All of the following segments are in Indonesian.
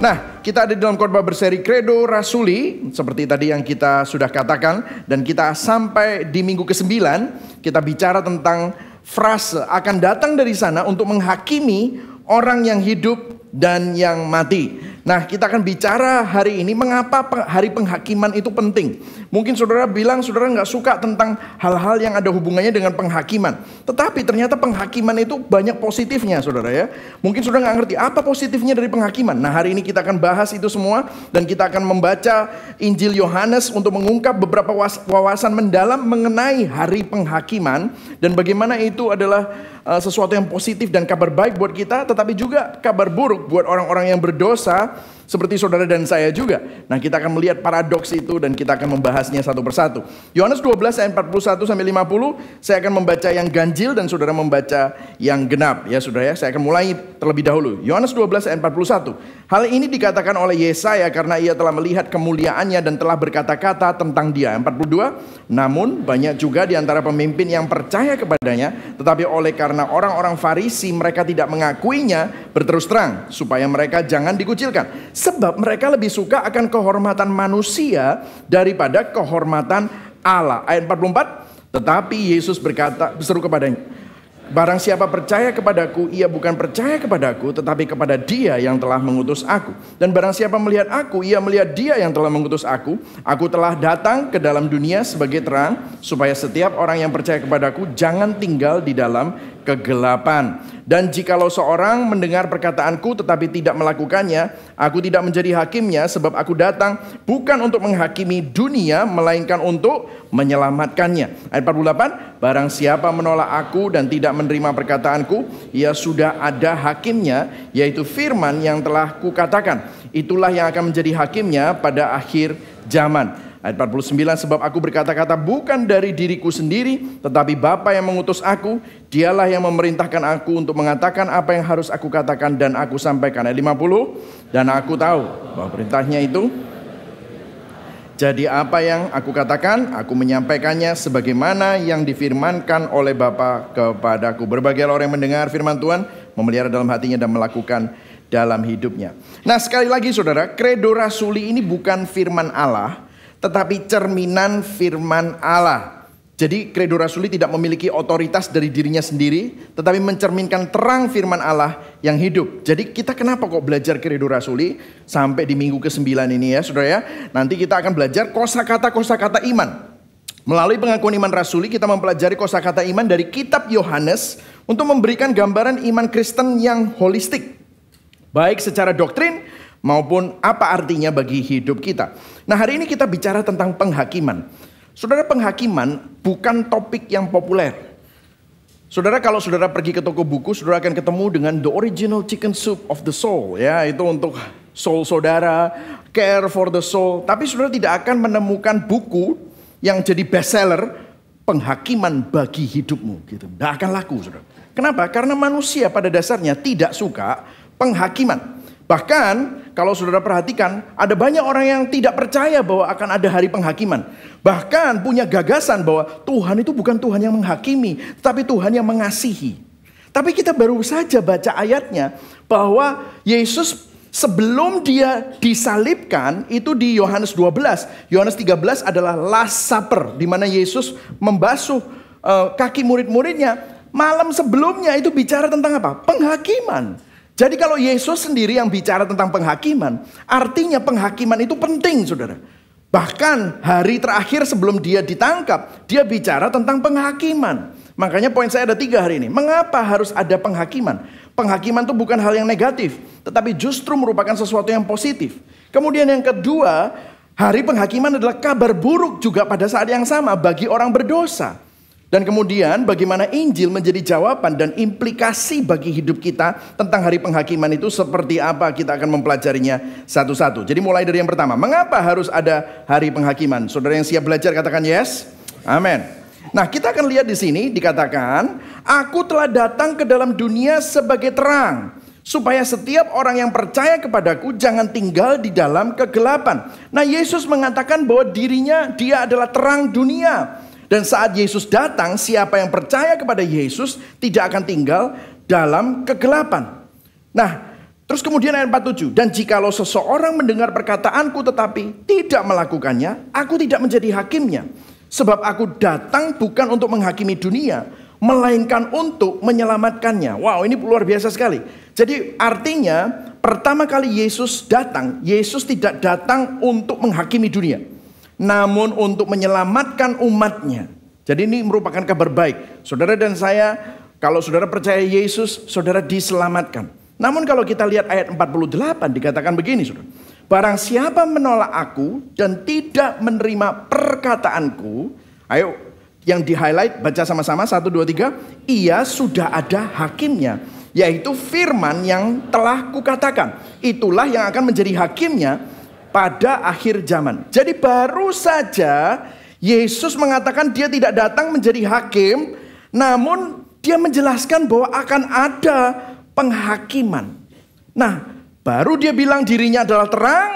Nah, kita ada di dalam khotbah berseri Credo Rasuli, seperti tadi yang kita sudah katakan, dan kita sampai di minggu ke-9, kita bicara tentang frase akan datang dari sana untuk menghakimi orang yang hidup dan yang mati. Nah, kita akan bicara hari ini mengapa hari penghakiman itu penting. Mungkin saudara bilang saudara nggak suka tentang hal-hal yang ada hubungannya dengan penghakiman. Tetapi ternyata penghakiman itu banyak positifnya, saudara ya. Mungkin saudara nggak ngerti apa positifnya dari penghakiman. Nah, hari ini kita akan bahas itu semua. Dan kita akan membaca Injil Yohanes untuk mengungkap beberapa wawasan mendalam mengenai hari penghakiman. Dan bagaimana itu adalah sesuatu yang positif dan kabar baik buat kita, tetapi juga kabar buruk buat orang-orang yang berdosa seperti saudara dan saya juga. Nah, kita akan melihat paradoks itu dan kita akan membahasnya satu persatu. Yohanes 12 ayat 41 sampai 50, saya akan membaca yang ganjil dan saudara membaca yang genap ya saudara ya. Saya akan mulai terlebih dahulu. Yohanes 12 ayat 41. Hal ini dikatakan oleh Yesaya karena ia telah melihat kemuliaannya dan telah berkata-kata tentang dia. 42. Namun banyak juga di antara pemimpin yang percaya kepadanya, tetapi oleh karena orang-orang Farisi mereka tidak mengakuinya berterus terang supaya mereka jangan dikucilkan. Sebab mereka lebih suka akan kehormatan manusia daripada kehormatan Allah. Ayat 44. Tetapi Yesus berseru kepadanya, barang siapa percaya kepadaku, ia bukan percaya kepadaku, tetapi kepada Dia yang telah mengutus aku. Dan barang siapa melihat aku, ia melihat Dia yang telah mengutus aku. Aku telah datang ke dalam dunia sebagai terang, supaya setiap orang yang percaya kepadaku jangan tinggal di dalam kegelapan. Dan jikalau seorang mendengar perkataanku tetapi tidak melakukannya, aku tidak menjadi hakimnya, sebab aku datang bukan untuk menghakimi dunia, melainkan untuk menyelamatkannya. Ayat 48, barang siapa menolak aku dan tidak menerima perkataanku, ia sudah ada hakimnya, yaitu firman yang telah kukatakan. Itulah yang akan menjadi hakimnya pada akhir zaman. Ayat 49, sebab aku berkata-kata bukan dari diriku sendiri, tetapi Bapa yang mengutus aku, Dialah yang memerintahkan aku untuk mengatakan apa yang harus aku katakan dan aku sampaikan. Ayat 50, dan aku tahu bahwa perintahnya itu jadi apa yang aku katakan, aku menyampaikannya sebagaimana yang difirmankan oleh Bapa kepadaku. Berbagai orang yang mendengar firman Tuhan, memelihara dalam hatinya dan melakukan dalam hidupnya. Nah, sekali lagi saudara, Credo Rasuli ini bukan firman Allah, tetapi cerminan firman Allah. Jadi Credo Rasuli tidak memiliki otoritas dari dirinya sendiri, tetapi mencerminkan terang firman Allah yang hidup. Jadi kita kenapa kok belajar Credo Rasuli sampai di minggu ke-9 ini ya saudara ya. Nanti kita akan belajar kosakata iman. Melalui pengakuan iman rasuli kita mempelajari kosakata iman dari kitab Yohanes untuk memberikan gambaran iman Kristen yang holistik. Baik secara doktrin maupun apa artinya bagi hidup kita. Nah, hari ini kita bicara tentang penghakiman. Saudara, penghakiman bukan topik yang populer. Saudara, kalau saudara pergi ke toko buku, saudara akan ketemu dengan The Original Chicken Soup of the Soul. Ya, itu untuk soul saudara, Care for the Soul. Tapi saudara tidak akan menemukan buku yang jadi bestseller, penghakiman bagi hidupmu. Gitu. Tidak akan laku, saudara. Kenapa? Karena manusia pada dasarnya tidak suka penghakiman. Bahkan kalau saudara perhatikan, ada banyak orang yang tidak percaya bahwa akan ada hari penghakiman. Bahkan punya gagasan bahwa Tuhan itu bukan Tuhan yang menghakimi, tapi Tuhan yang mengasihi. Tapi kita baru saja baca ayatnya bahwa Yesus sebelum dia disalibkan, itu di Yohanes 12. Yohanes 13 adalah Last Supper, di mana Yesus membasuh kaki murid-muridnya. Malam sebelumnya itu bicara tentang apa? Penghakiman. Jadi kalau Yesus sendiri yang bicara tentang penghakiman, artinya penghakiman itu penting, saudara. Bahkan hari terakhir sebelum dia ditangkap, dia bicara tentang penghakiman. Makanya poin saya ada 3 hari ini. Mengapa harus ada penghakiman? Penghakiman itu bukan hal yang negatif, tetapi justru merupakan sesuatu yang positif. Kemudian yang kedua, hari penghakiman adalah kabar buruk juga pada saat yang sama bagi orang berdosa. Dan kemudian bagaimana Injil menjadi jawaban dan implikasi bagi hidup kita tentang hari penghakiman itu seperti apa, kita akan mempelajarinya satu-satu. Jadi mulai dari yang pertama, mengapa harus ada hari penghakiman? Saudara yang siap belajar katakan yes. Amin. Nah, kita akan lihat di sini dikatakan, aku telah datang ke dalam dunia sebagai terang, supaya setiap orang yang percaya kepadaku jangan tinggal di dalam kegelapan. Nah, Yesus mengatakan bahwa dia adalah terang dunia. Dan saat Yesus datang, siapa yang percaya kepada Yesus tidak akan tinggal dalam kegelapan. Nah, Terus kemudian ayat 47, dan jikalau seseorang mendengar perkataanku tetapi tidak melakukannya, aku tidak menjadi hakimnya. Sebab aku datang bukan untuk menghakimi dunia, melainkan untuk menyelamatkannya. Wow, ini luar biasa sekali. Jadi artinya pertama kali Yesus datang, Yesus tidak datang untuk menghakimi dunia, namun untuk menyelamatkan umatnya. Jadi ini merupakan kabar baik. Saudara dan saya, kalau saudara percaya Yesus, saudara diselamatkan. Namun kalau kita lihat ayat 48 dikatakan begini, saudara. Barang siapa menolak aku dan tidak menerima perkataanku, ayo yang di highlight baca sama-sama 1, 2, 3. Ia sudah ada hakimnya, yaitu firman yang telah kukatakan. Itulah yang akan menjadi hakimnya pada akhir zaman. Jadi baru saja Yesus mengatakan dia tidak datang menjadi hakim, namun dia menjelaskan bahwa akan ada penghakiman. Nah, baru dia bilang dirinya adalah terang,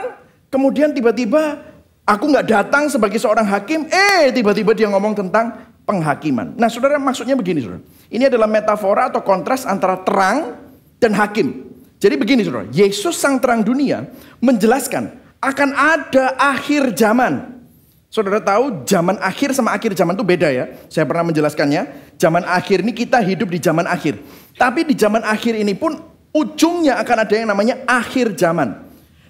kemudian tiba-tiba aku nggak datang sebagai seorang hakim, tiba-tiba dia ngomong tentang penghakiman. Nah, saudara, maksudnya begini, saudara. Ini adalah metafora atau kontras antara terang dan hakim. Jadi begini, saudara. Yesus sang terang dunia menjelaskan akan ada akhir zaman. Saudara tahu zaman akhir sama akhir zaman itu beda ya. Saya pernah menjelaskannya. Zaman akhir ini kita hidup di zaman akhir. Tapi di zaman akhir ini pun ujungnya akan ada yang namanya akhir zaman.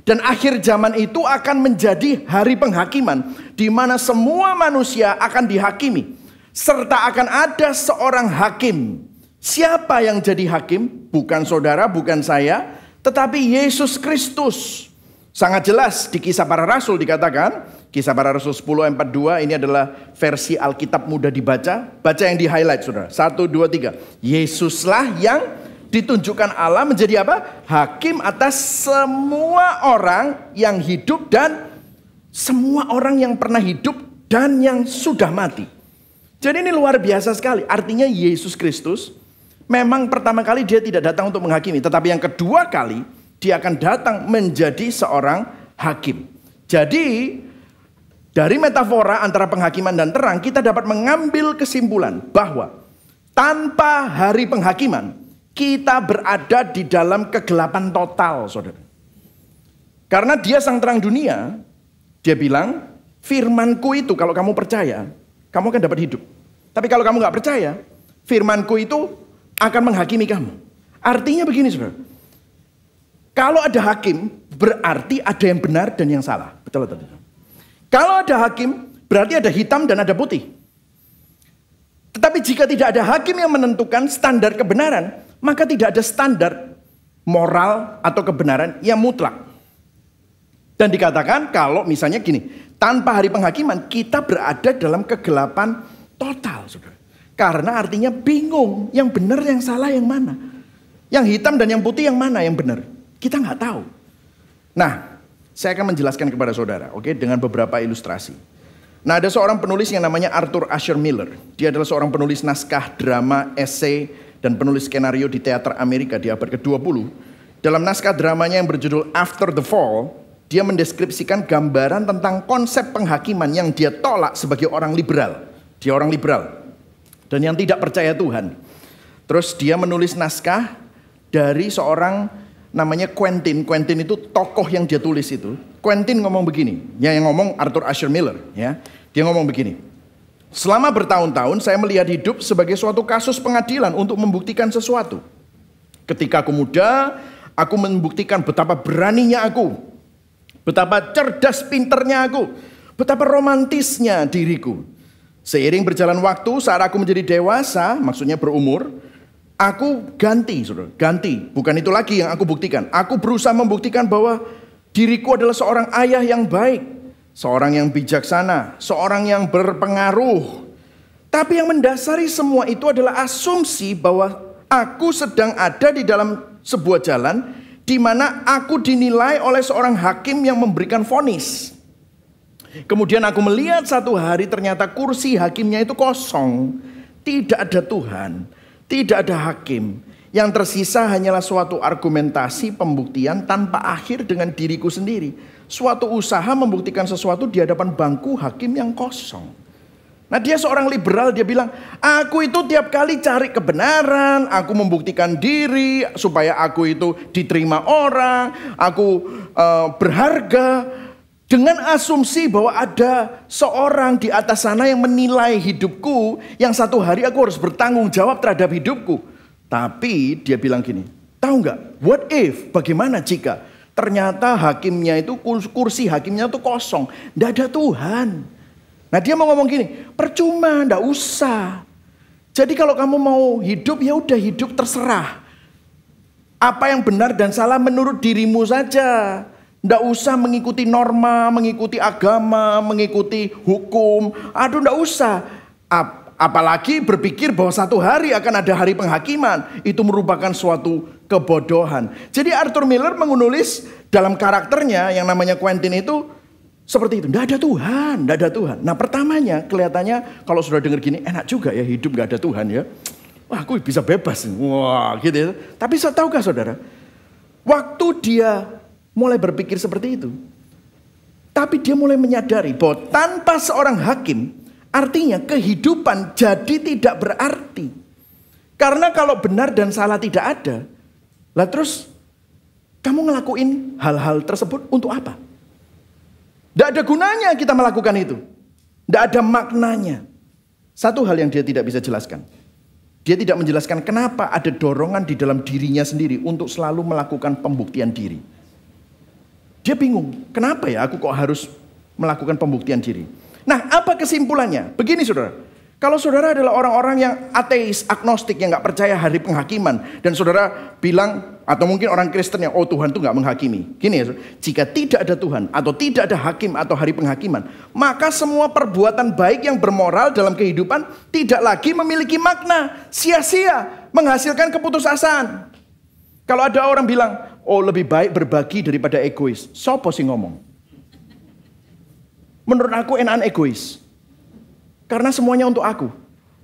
Dan akhir zaman itu akan menjadi hari penghakiman, di mana semua manusia akan dihakimi. Serta akan ada seorang hakim. Siapa yang jadi hakim? Bukan saudara, bukan saya, tetapi Yesus Kristus. Sangat jelas di Kisah Para Rasul dikatakan, Kisah Para Rasul 10 ayat 42, ini adalah versi Alkitab mudah dibaca. Baca yang di highlight, saudara. 1, 2, 3. Yesuslah yang ditunjukkan Allah menjadi apa? Hakim atas semua orang yang hidup dan semua orang yang pernah hidup dan yang sudah mati. Jadi ini luar biasa sekali. Artinya Yesus Kristus memang pertama kali dia tidak datang untuk menghakimi, tetapi yang kedua kali dia akan datang menjadi seorang hakim. Jadi dari metafora antara penghakiman dan terang, kita dapat mengambil kesimpulan bahwa tanpa hari penghakiman, kita berada di dalam kegelapan total, saudara. Karena dia sang terang dunia, dia bilang, firmanku itu kalau kamu percaya, kamu akan dapat hidup. Tapi kalau kamu gak percaya, firmanku itu akan menghakimi kamu. Artinya begini, saudara. Kalau ada hakim, berarti ada yang benar dan yang salah. Betul, betul. Kalau ada hakim, berarti ada hitam dan ada putih. Tetapi jika tidak ada hakim yang menentukan standar kebenaran, maka tidak ada standar moral atau kebenaran yang mutlak. Dan dikatakan kalau misalnya gini, tanpa hari penghakiman kita berada dalam kegelapan total, saudara. Karena artinya bingung, yang benar yang salah yang mana. Yang hitam dan yang putih yang mana yang benar. Kita nggak tahu. Nah, saya akan menjelaskan kepada saudara, oke, dengan beberapa ilustrasi. Nah, ada seorang penulis yang namanya Arthur Asher Miller. Dia adalah seorang penulis naskah, drama, esai, dan penulis skenario di teater Amerika di abad ke-20. Dalam naskah dramanya yang berjudul After the Fall, dia mendeskripsikan gambaran tentang konsep penghakiman yang dia tolak sebagai orang liberal. Dia orang liberal dan yang tidak percaya Tuhan. Terus dia menulis naskah dari seorang namanya Quentin. Quentin itu tokoh yang dia tulis itu. Quentin ngomong begini, ya, yang ngomong Arthur Asher Miller, ya. Dia ngomong begini. Selama bertahun-tahun saya melihat hidup sebagai suatu kasus pengadilan untuk membuktikan sesuatu. Ketika aku muda, aku membuktikan betapa beraninya aku, betapa cerdas pinternya aku, betapa romantisnya diriku. Seiring berjalan waktu, saat aku menjadi dewasa, maksudnya berumur, aku ganti, saudara, ganti. Bukan itu lagi yang aku buktikan. Aku berusaha membuktikan bahwa diriku adalah seorang ayah yang baik, seorang yang bijaksana, seorang yang berpengaruh. Tapi yang mendasari semua itu adalah asumsi bahwa aku sedang ada di dalam sebuah jalan di mana aku dinilai oleh seorang hakim yang memberikan vonis. Kemudian aku melihat satu hari ternyata kursi hakimnya itu kosong, tidak ada Tuhan. Tidak ada hakim. Yang tersisa hanyalah suatu argumentasi pembuktian tanpa akhir dengan diriku sendiri. Suatu usaha membuktikan sesuatu di hadapan bangku hakim yang kosong. Nah dia seorang liberal, dia bilang, aku itu tiap kali cari kebenaran, aku membuktikan diri supaya aku itu diterima orang, aku berharga. Dengan asumsi bahwa ada seorang di atas sana yang menilai hidupku, yang satu hari aku harus bertanggung jawab terhadap hidupku. Tapi dia bilang gini, tahu nggak, what if, bagaimana jika ternyata hakimnya itu, kursi hakimnya itu kosong, nggak ada Tuhan. Nah dia mau ngomong gini, percuma, nggak usah. Jadi kalau kamu mau hidup, ya udah hidup terserah. Apa yang benar dan salah menurut dirimu saja. Nggak usah mengikuti norma, mengikuti agama, mengikuti hukum. Aduh nggak usah. Apalagi berpikir bahwa satu hari akan ada hari penghakiman. Itu merupakan suatu kebodohan. Jadi Arthur Miller menulis dalam karakternya yang namanya Quentin itu seperti itu. Nggak ada Tuhan, nggak ada Tuhan. Nah pertamanya kelihatannya kalau sudah dengar gini enak juga ya hidup nggak ada Tuhan ya. Wah aku bisa bebas. Wah gitu ya. Tapi tahukah saudara, waktu dia mulai berpikir seperti itu, tapi dia mulai menyadari bahwa tanpa seorang hakim, artinya kehidupan jadi tidak berarti. Karena kalau benar dan salah tidak ada, lah terus kamu ngelakuin hal-hal tersebut untuk apa? Tidak ada gunanya kita melakukan itu. Tidak ada maknanya. Satu hal yang dia tidak bisa jelaskan. Dia tidak menjelaskan kenapa ada dorongan di dalam dirinya sendiri untuk selalu melakukan pembuktian diri. Dia bingung, kenapa ya aku kok harus melakukan pembuktian diri? Nah, apa kesimpulannya? Begini saudara, kalau saudara adalah orang-orang yang ateis, agnostik, yang gak percaya hari penghakiman, dan saudara bilang, atau mungkin orang Kristen yang, oh Tuhan itu gak menghakimi. Gini ya, saudara, jika tidak ada Tuhan, atau tidak ada hakim atau hari penghakiman, maka semua perbuatan baik yang bermoral dalam kehidupan tidak lagi memiliki makna, sia-sia, menghasilkan keputusasaan. Kalau ada orang bilang, oh lebih baik berbagi daripada egois. Sopo sih ngomong? Menurut aku enakan egois. Karena semuanya untuk aku.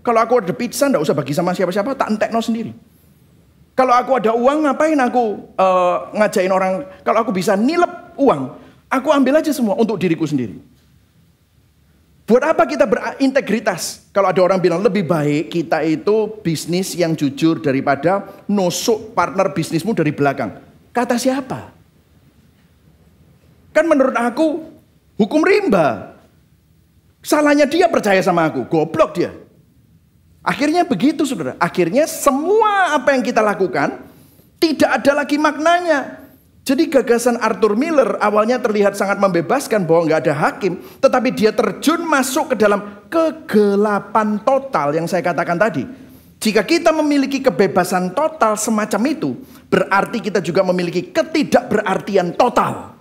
Kalau aku ada pizza enggak usah bagi sama siapa-siapa, tak entekno sendiri. Kalau aku ada uang ngapain aku ngajain orang, kalau aku bisa nilep uang, aku ambil aja semua untuk diriku sendiri. Buat apa kita berintegritas? Kalau ada orang bilang lebih baik kita itu bisnis yang jujur daripada nusuk partner bisnismu dari belakang. Kata siapa? Kan menurut aku hukum rimba. Salahnya dia percaya sama aku, goblok dia. Akhirnya begitu saudara. Akhirnya semua apa yang kita lakukan tidak ada lagi maknanya. Jadi gagasan Arthur Miller awalnya terlihat sangat membebaskan bahwa nggak ada hakim, tetapi dia terjun masuk ke dalam kegelapan total yang saya katakan tadi. Jika kita memiliki kebebasan total semacam itu, berarti kita juga memiliki ketidakberartian total.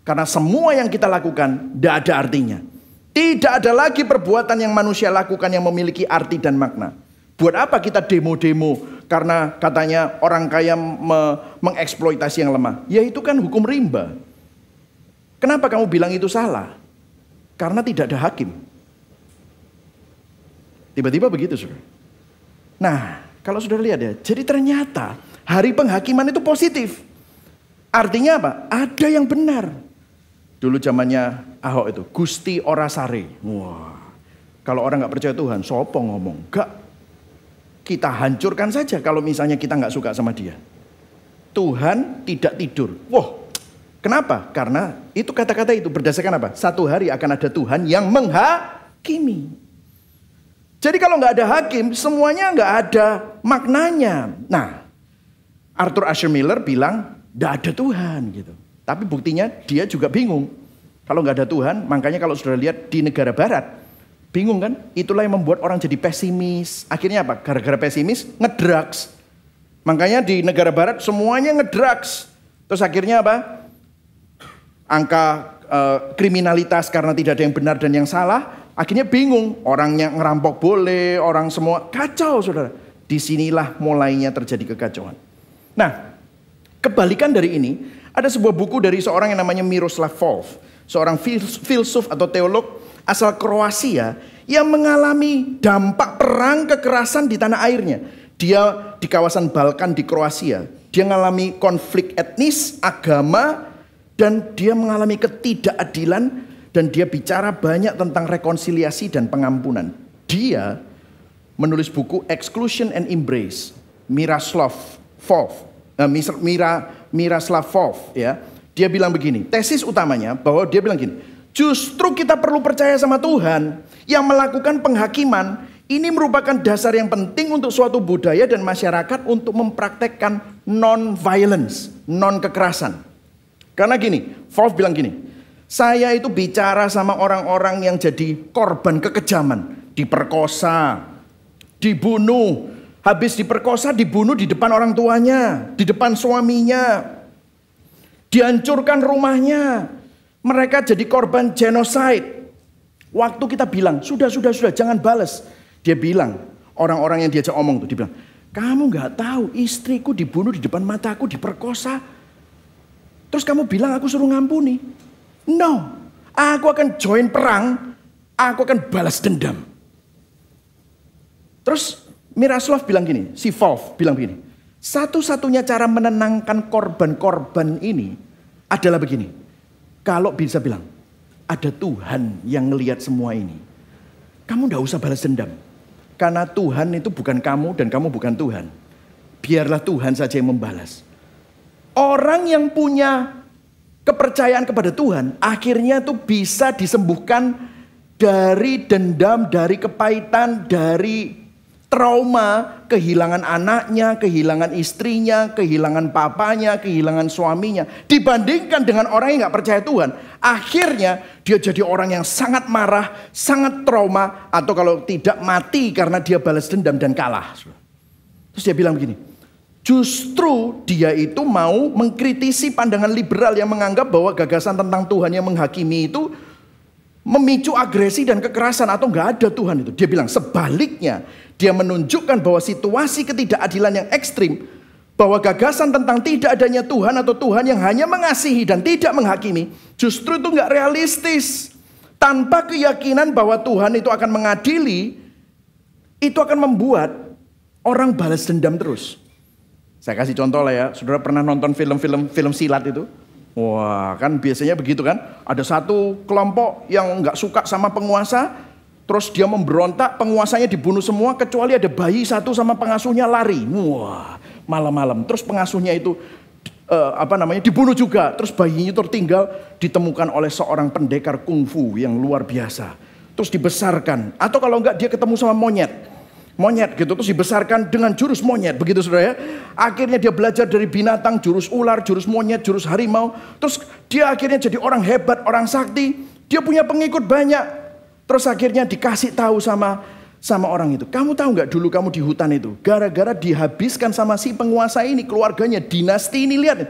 Karena semua yang kita lakukan tidak ada artinya. Tidak ada lagi perbuatan yang manusia lakukan yang memiliki arti dan makna. Buat apa kita demo-demo karena katanya orang kaya mengeksploitasi yang lemah? Ya itu kan hukum rimba. Kenapa kamu bilang itu salah? Karena tidak ada hakim. Tiba-tiba begitu saudara. Nah kalau sudah lihat ya, jadi ternyata hari penghakiman itu positif. Artinya apa? Ada yang benar. Dulu zamannya Ahok itu, Gusti ora sare. Wah, kalau orang nggak percaya Tuhan, sopo ngomong? Gak. Kita hancurkan saja kalau misalnya kita nggak suka sama dia. Tuhan tidak tidur. Wah, kenapa? Karena itu kata-kata itu berdasarkan apa? Satu hari akan ada Tuhan yang menghakimi. Jadi kalau nggak ada hakim, semuanya nggak ada maknanya. Nah, Arthur Asher Miller bilang nggak ada Tuhan gitu. Tapi buktinya dia juga bingung. Kalau nggak ada Tuhan, makanya kalau sudah lihat di negara Barat, bingung kan? Itulah yang membuat orang jadi pesimis. Akhirnya apa? Gara-gara pesimis, ngedrugs. Makanya di negara barat semuanya ngedrugs. Terus akhirnya apa? Angka kriminalitas karena tidak ada yang benar dan yang salah. Akhirnya bingung. Orangnya ngerampok boleh, orang semua kacau saudara. Disinilah mulainya terjadi kekacauan. Nah, kebalikan dari ini, ada sebuah buku dari seorang yang namanya Miroslav Volf. Seorang filsuf atau teolog asal Kroasia yang mengalami dampak perang kekerasan di tanah airnya. Dia di kawasan Balkan di Kroasia. Dia mengalami konflik etnis, agama, dan dia mengalami ketidakadilan Dan dia bicara banyak tentang rekonsiliasi dan pengampunan. Dia menulis buku Exclusion and Embrace, Miroslav Volf, ya. Dia bilang begini, tesis utamanya bahwa dia bilang gini, justru kita perlu percaya sama Tuhan yang melakukan penghakiman. Ini merupakan dasar yang penting untuk suatu budaya dan masyarakat untuk mempraktekkan non-violence, non-kekerasan. Karena gini, Volf bilang gini, saya itu bicara sama orang-orang yang jadi korban kekejaman, diperkosa, dibunuh, habis diperkosa dibunuh di depan orang tuanya, di depan suaminya, dihancurkan rumahnya, mereka jadi korban genocide. Waktu kita bilang, sudah, jangan balas. Dia bilang, orang-orang yang diajak omong tuh, dia bilang, kamu gak tahu istriku dibunuh di depan mataku, diperkosa. Terus kamu bilang aku suruh ngampuni. No, aku akan join perang, aku akan balas dendam. Terus Miroslav bilang gini, si Volf bilang begini, satu-satunya cara menenangkan korban-korban ini adalah begini. Kalau bisa bilang, ada Tuhan yang ngelihat semua ini. Kamu gak usah balas dendam. Karena Tuhan itu bukan kamu dan kamu bukan Tuhan. Biarlah Tuhan saja yang membalas. Orang yang punya kepercayaan kepada Tuhan, akhirnya tuh bisa disembuhkan dari dendam, dari kepahitan, dari trauma, kehilangan anaknya, kehilangan istrinya, kehilangan papanya, kehilangan suaminya. Dibandingkan dengan orang yang gak percaya Tuhan, akhirnya dia jadi orang yang sangat marah, sangat trauma, atau kalau tidak mati karena dia balas dendam dan kalah. Terus dia bilang begini, justru dia itu mau mengkritisi pandangan liberal yang menganggap bahwa gagasan tentang Tuhan yang menghakimi itu memicu agresi dan kekerasan atau nggak ada Tuhan itu. Dia bilang sebaliknya, dia menunjukkan bahwa situasi ketidakadilan yang ekstrim, bahwa gagasan tentang tidak adanya Tuhan atau Tuhan yang hanya mengasihi dan tidak menghakimi, justru itu nggak realistis. Tanpa keyakinan bahwa Tuhan itu akan mengadili, itu akan membuat orang balas dendam terus. Saya kasih contoh lah ya, saudara pernah nonton film silat itu? Wah, kan biasanya begitu kan? Ada satu kelompok yang nggak suka sama penguasa, terus dia memberontak, penguasanya dibunuh semua kecuali ada bayi satu sama pengasuhnya lari. Wah, malam-malam. Terus pengasuhnya itu dibunuh juga. Terus bayinya tertinggal ditemukan oleh seorang pendekar kungfu yang luar biasa. Terus dibesarkan. Atau kalau enggak dia ketemu sama monyet gitu, terus dibesarkan dengan jurus monyet, begitu saudara ya. Akhirnya dia belajar dari binatang, jurus ular, jurus monyet, jurus harimau. Terus dia akhirnya jadi orang hebat, orang sakti. Dia punya pengikut banyak. Terus akhirnya dikasih tahu sama orang itu. Kamu tahu nggak dulu kamu di hutan itu, gara-gara dihabiskan sama si penguasa ini, keluarganya, dinasti ini, lihat.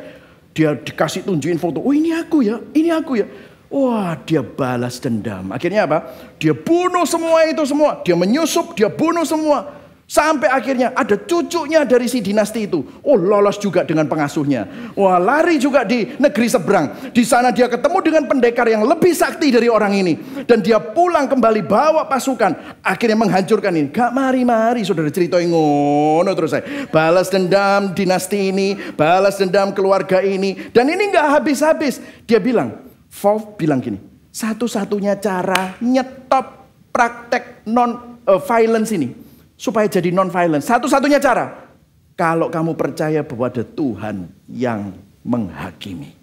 Dia dikasih tunjukin foto, oh ini aku ya, ini aku ya. Wah, dia balas dendam. Akhirnya apa? Dia bunuh semua itu semua. Dia menyusup, dia bunuh semua. Sampai akhirnya ada cucunya dari si dinasti itu. Oh, lolos juga dengan pengasuhnya. Wah, lari juga di negeri seberang. Di sana dia ketemu dengan pendekar yang lebih sakti dari orang ini. Dan dia pulang kembali bawa pasukan. Akhirnya menghancurkan ini. Gak mari-mari saudara ceritain ngono terus saya. Balas dendam dinasti ini. Balas dendam keluarga ini. Dan ini gak habis-habis. Dia bilang, Volf bilang gini, satu-satunya cara nyetop praktek non-violence ini, supaya jadi non-violence, satu-satunya cara, kalau kamu percaya bahwa ada Tuhan yang menghakimi.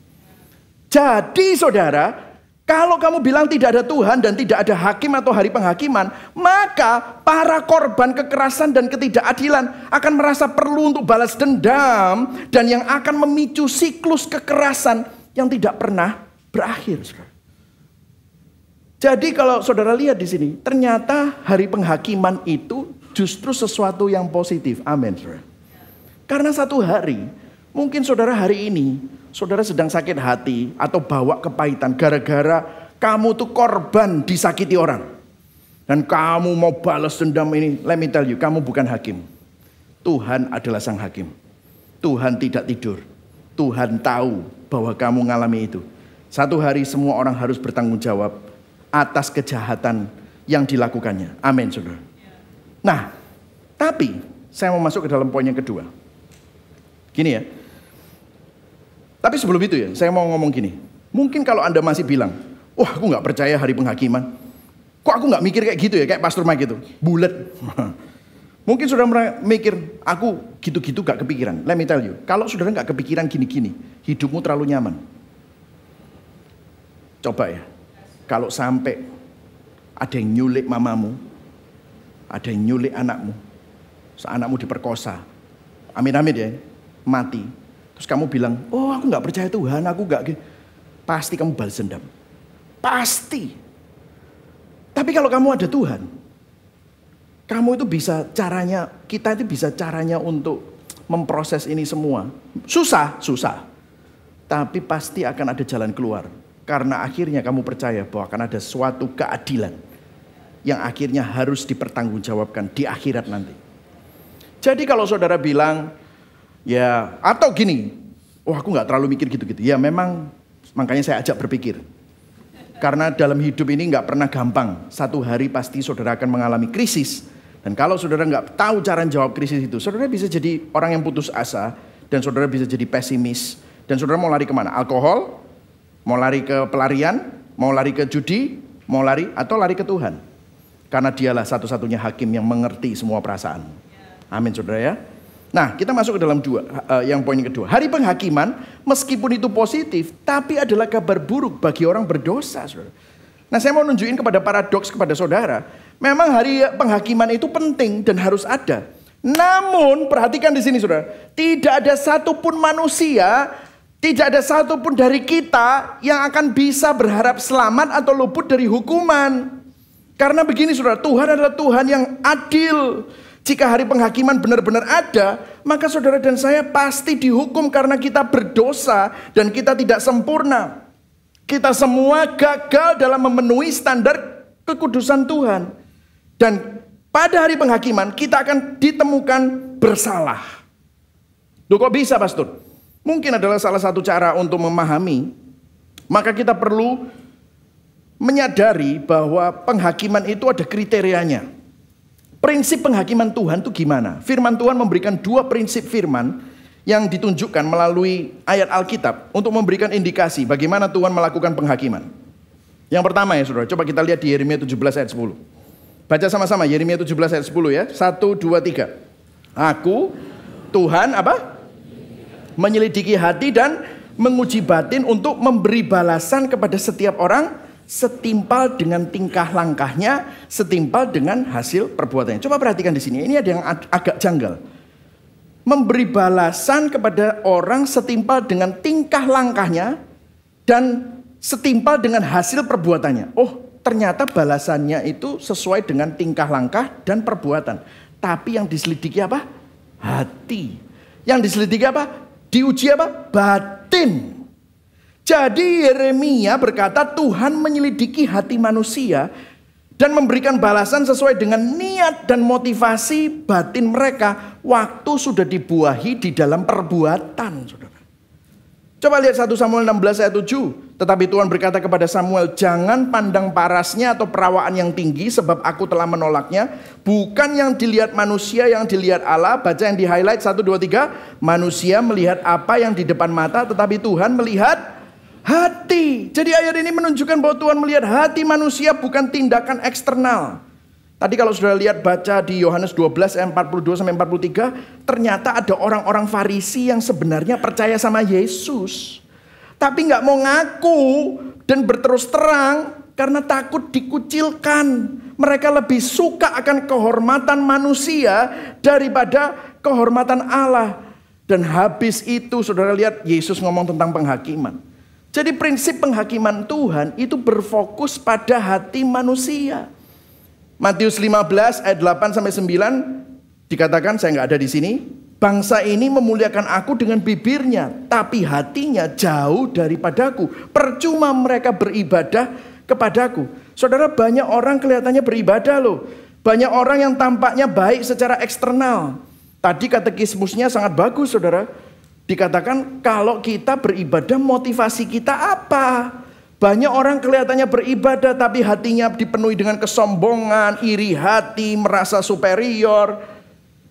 Jadi saudara, kalau kamu bilang tidak ada Tuhan dan tidak ada hakim atau hari penghakiman, maka para korban kekerasan dan ketidakadilan akan merasa perlu untuk balas dendam, dan yang akan memicu siklus kekerasan yang tidak pernah berakhir. Jadi kalau saudara lihat di sini, ternyata hari penghakiman itu justru sesuatu yang positif. Amin. Karena satu hari, mungkin saudara hari ini, saudara sedang sakit hati atau bawa kepahitan gara-gara kamu tuh korban disakiti orang. Dan kamu mau balas dendam ini, let me tell you, kamu bukan hakim. Tuhan adalah sang hakim. Tuhan tidak tidur. Tuhan tahu bahwa kamu ngalami itu. Satu hari semua orang harus bertanggung jawab atas kejahatan yang dilakukannya. Amin, saudara. Nah, tapi saya mau masuk ke dalam poin yang kedua. Gini ya. Tapi sebelum itu ya, saya mau ngomong gini. Mungkin kalau Anda masih bilang, Wah, aku nggak percaya hari penghakiman. Kok aku nggak mikir kayak gitu ya, kayak Pastor Mike gitu, bulat. Mungkin saudara mikir, aku gitu-gitu gak kepikiran. Let me tell you, kalau saudara gak kepikiran gini-gini, hidupmu terlalu nyaman. Coba ya, kalau sampai ada yang nyulik mamamu, ada yang nyulik anakmu, anakmu diperkosa, amin-amin ya, mati. Terus kamu bilang, oh aku gak percaya Tuhan, aku gak gitu. Pasti kamu balas dendam. Pasti. Tapi kalau kamu ada Tuhan, kamu itu bisa caranya, kita itu bisa caranya untuk memproses ini semua. Susah. Tapi pasti akan ada jalan keluar. Karena akhirnya kamu percaya bahwa akan ada suatu keadilan yang akhirnya harus dipertanggungjawabkan di akhirat nanti. Jadi kalau saudara bilang, ya atau gini, wah aku gak terlalu mikir gitu-gitu. Ya memang, makanya saya ajak berpikir. Karena dalam hidup ini gak pernah gampang. Satu hari pasti saudara akan mengalami krisis. Dan kalau saudara nggak tahu cara jawab krisis itu, saudara bisa jadi orang yang putus asa, dan saudara bisa jadi pesimis, dan saudara mau lari kemana? Alkohol, mau lari ke pelarian, mau lari ke judi, mau lari atau lari ke Tuhan. Karena dialah satu-satunya hakim yang mengerti semua perasaan. Amin saudara ya. Nah kita masuk ke dalam yang poin kedua. Hari penghakiman meskipun itu positif, tapi adalah kabar buruk bagi orang berdosa saudara. Nah saya mau nunjukin kepada paradoks kepada saudara. Memang hari penghakiman itu penting dan harus ada. Namun perhatikan di sini saudara. Tidak ada satupun manusia, tidak ada satupun dari kita yang akan bisa berharap selamat atau luput dari hukuman. Karena begini saudara, Tuhan adalah Tuhan yang adil. Jika hari penghakiman benar-benar ada, maka saudara dan saya pasti dihukum karena kita berdosa dan kita tidak sempurna. Kita semua gagal dalam memenuhi standar kekudusan Tuhan. Dan pada hari penghakiman kita akan ditemukan bersalah. Loh kok bisa pastor? Mungkin adalah salah satu cara untuk memahami. Maka kita perlu menyadari bahwa penghakiman itu ada kriterianya. Prinsip penghakiman Tuhan itu gimana? Firman Tuhan memberikan dua prinsip firman yang ditunjukkan melalui ayat Alkitab untuk memberikan indikasi bagaimana Tuhan melakukan penghakiman. Yang pertama ya saudara, coba kita lihat di Yeremia 17 ayat 10. Baca sama-sama Yeremia 17 ayat 10 ya. 1, 2, 3. Aku, Tuhan apa? Menyelidiki hati dan menguji batin untuk memberi balasan kepada setiap orang setimpal dengan tingkah langkahnya, setimpal dengan hasil perbuatannya. Coba perhatikan di sini. Ini ada yang agak janggal. Memberi balasan kepada orang setimpal dengan tingkah langkahnya dan setimpal dengan hasil perbuatannya. Oh, ternyata balasannya itu sesuai dengan tingkah langkah dan perbuatan. Tapi yang diselidiki apa? Hati. Yang diselidiki apa? Diuji apa? Batin. Jadi Yeremia berkata Tuhan menyelidiki hati manusia dan memberikan balasan sesuai dengan niat dan motivasi batin mereka waktu sudah dibuahi di dalam perbuatan. Saudara. Coba lihat 1 Samuel 16 ayat 7. Tetapi Tuhan berkata kepada Samuel, jangan pandang parasnya atau perawaan yang tinggi sebab aku telah menolaknya. Bukan yang dilihat manusia, yang dilihat Allah. Baca yang di highlight 1, 2, 3. Manusia melihat apa yang di depan mata, tetapi Tuhan melihat hati. Jadi ayat ini menunjukkan bahwa Tuhan melihat hati manusia, bukan tindakan eksternal. Tadi kalau sudah lihat baca di Yohanes 12 ayat 42-43. Ternyata ada orang-orang Farisi yang sebenarnya percaya sama Yesus. Tapi gak mau ngaku dan berterus terang karena takut dikucilkan. Mereka lebih suka akan kehormatan manusia daripada kehormatan Allah. Dan habis itu saudara lihat Yesus ngomong tentang penghakiman. Jadi prinsip penghakiman Tuhan itu berfokus pada hati manusia. Matius 15 ayat 8-9 dikatakan, saya nggak ada di sini. Bangsa ini memuliakan aku dengan bibirnya, tapi hatinya jauh daripadaku. Percuma mereka beribadah kepadaku. Saudara, banyak orang kelihatannya beribadah loh. Banyak orang yang tampaknya baik secara eksternal. Tadi katekismusnya sangat bagus saudara. Dikatakan kalau kita beribadah motivasi kita apa? Banyak orang kelihatannya beribadah tapi hatinya dipenuhi dengan kesombongan, iri hati, merasa superior.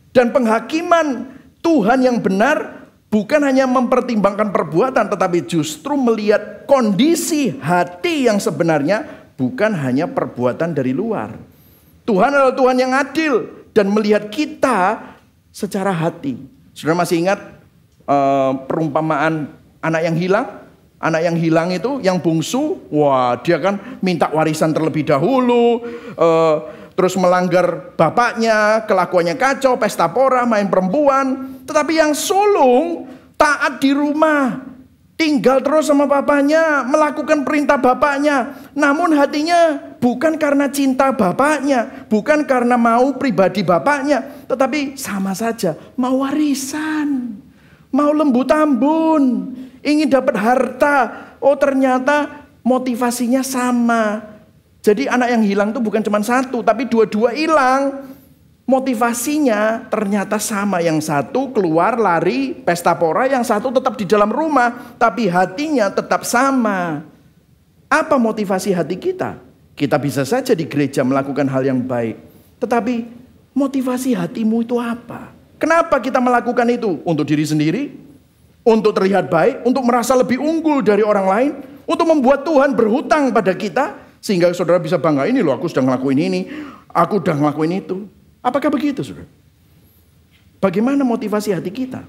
Dan penghakiman Tuhan yang benar bukan hanya mempertimbangkan perbuatan, tetapi justru melihat kondisi hati yang sebenarnya, bukan hanya perbuatan dari luar. Tuhan adalah Tuhan yang adil dan melihat kita secara hati. Saudara masih ingat perumpamaan anak yang hilang? Anak yang hilang itu, yang bungsu, wah dia kan minta warisan terlebih dahulu, terus melanggar bapaknya, kelakuannya kacau, pesta pora, main perempuan. Tetapi yang sulung taat di rumah, tinggal terus sama bapaknya, melakukan perintah bapaknya. Namun hatinya bukan karena cinta bapaknya, bukan karena mau pribadi bapaknya, tetapi sama saja mau warisan, mau lembut tambun, ingin dapat harta. Oh ternyata motivasinya sama. Jadi anak yang hilang itu bukan cuma satu, tapi dua-dua hilang. Motivasinya ternyata sama. Yang satu keluar lari pesta pora, yang satu tetap di dalam rumah, tapi hatinya tetap sama. Apa motivasi hati kita? Kita bisa saja di gereja melakukan hal yang baik, tetapi motivasi hatimu itu apa? Kenapa kita melakukan itu? Untuk diri sendiri? Untuk terlihat baik? Untuk merasa lebih unggul dari orang lain? Untuk membuat Tuhan berhutang pada kita? Sehingga saudara bisa bangga, ini loh aku sudah ngelakuin ini, aku sudah ngelakuin itu. Apakah begitu saudara? Bagaimana motivasi hati kita?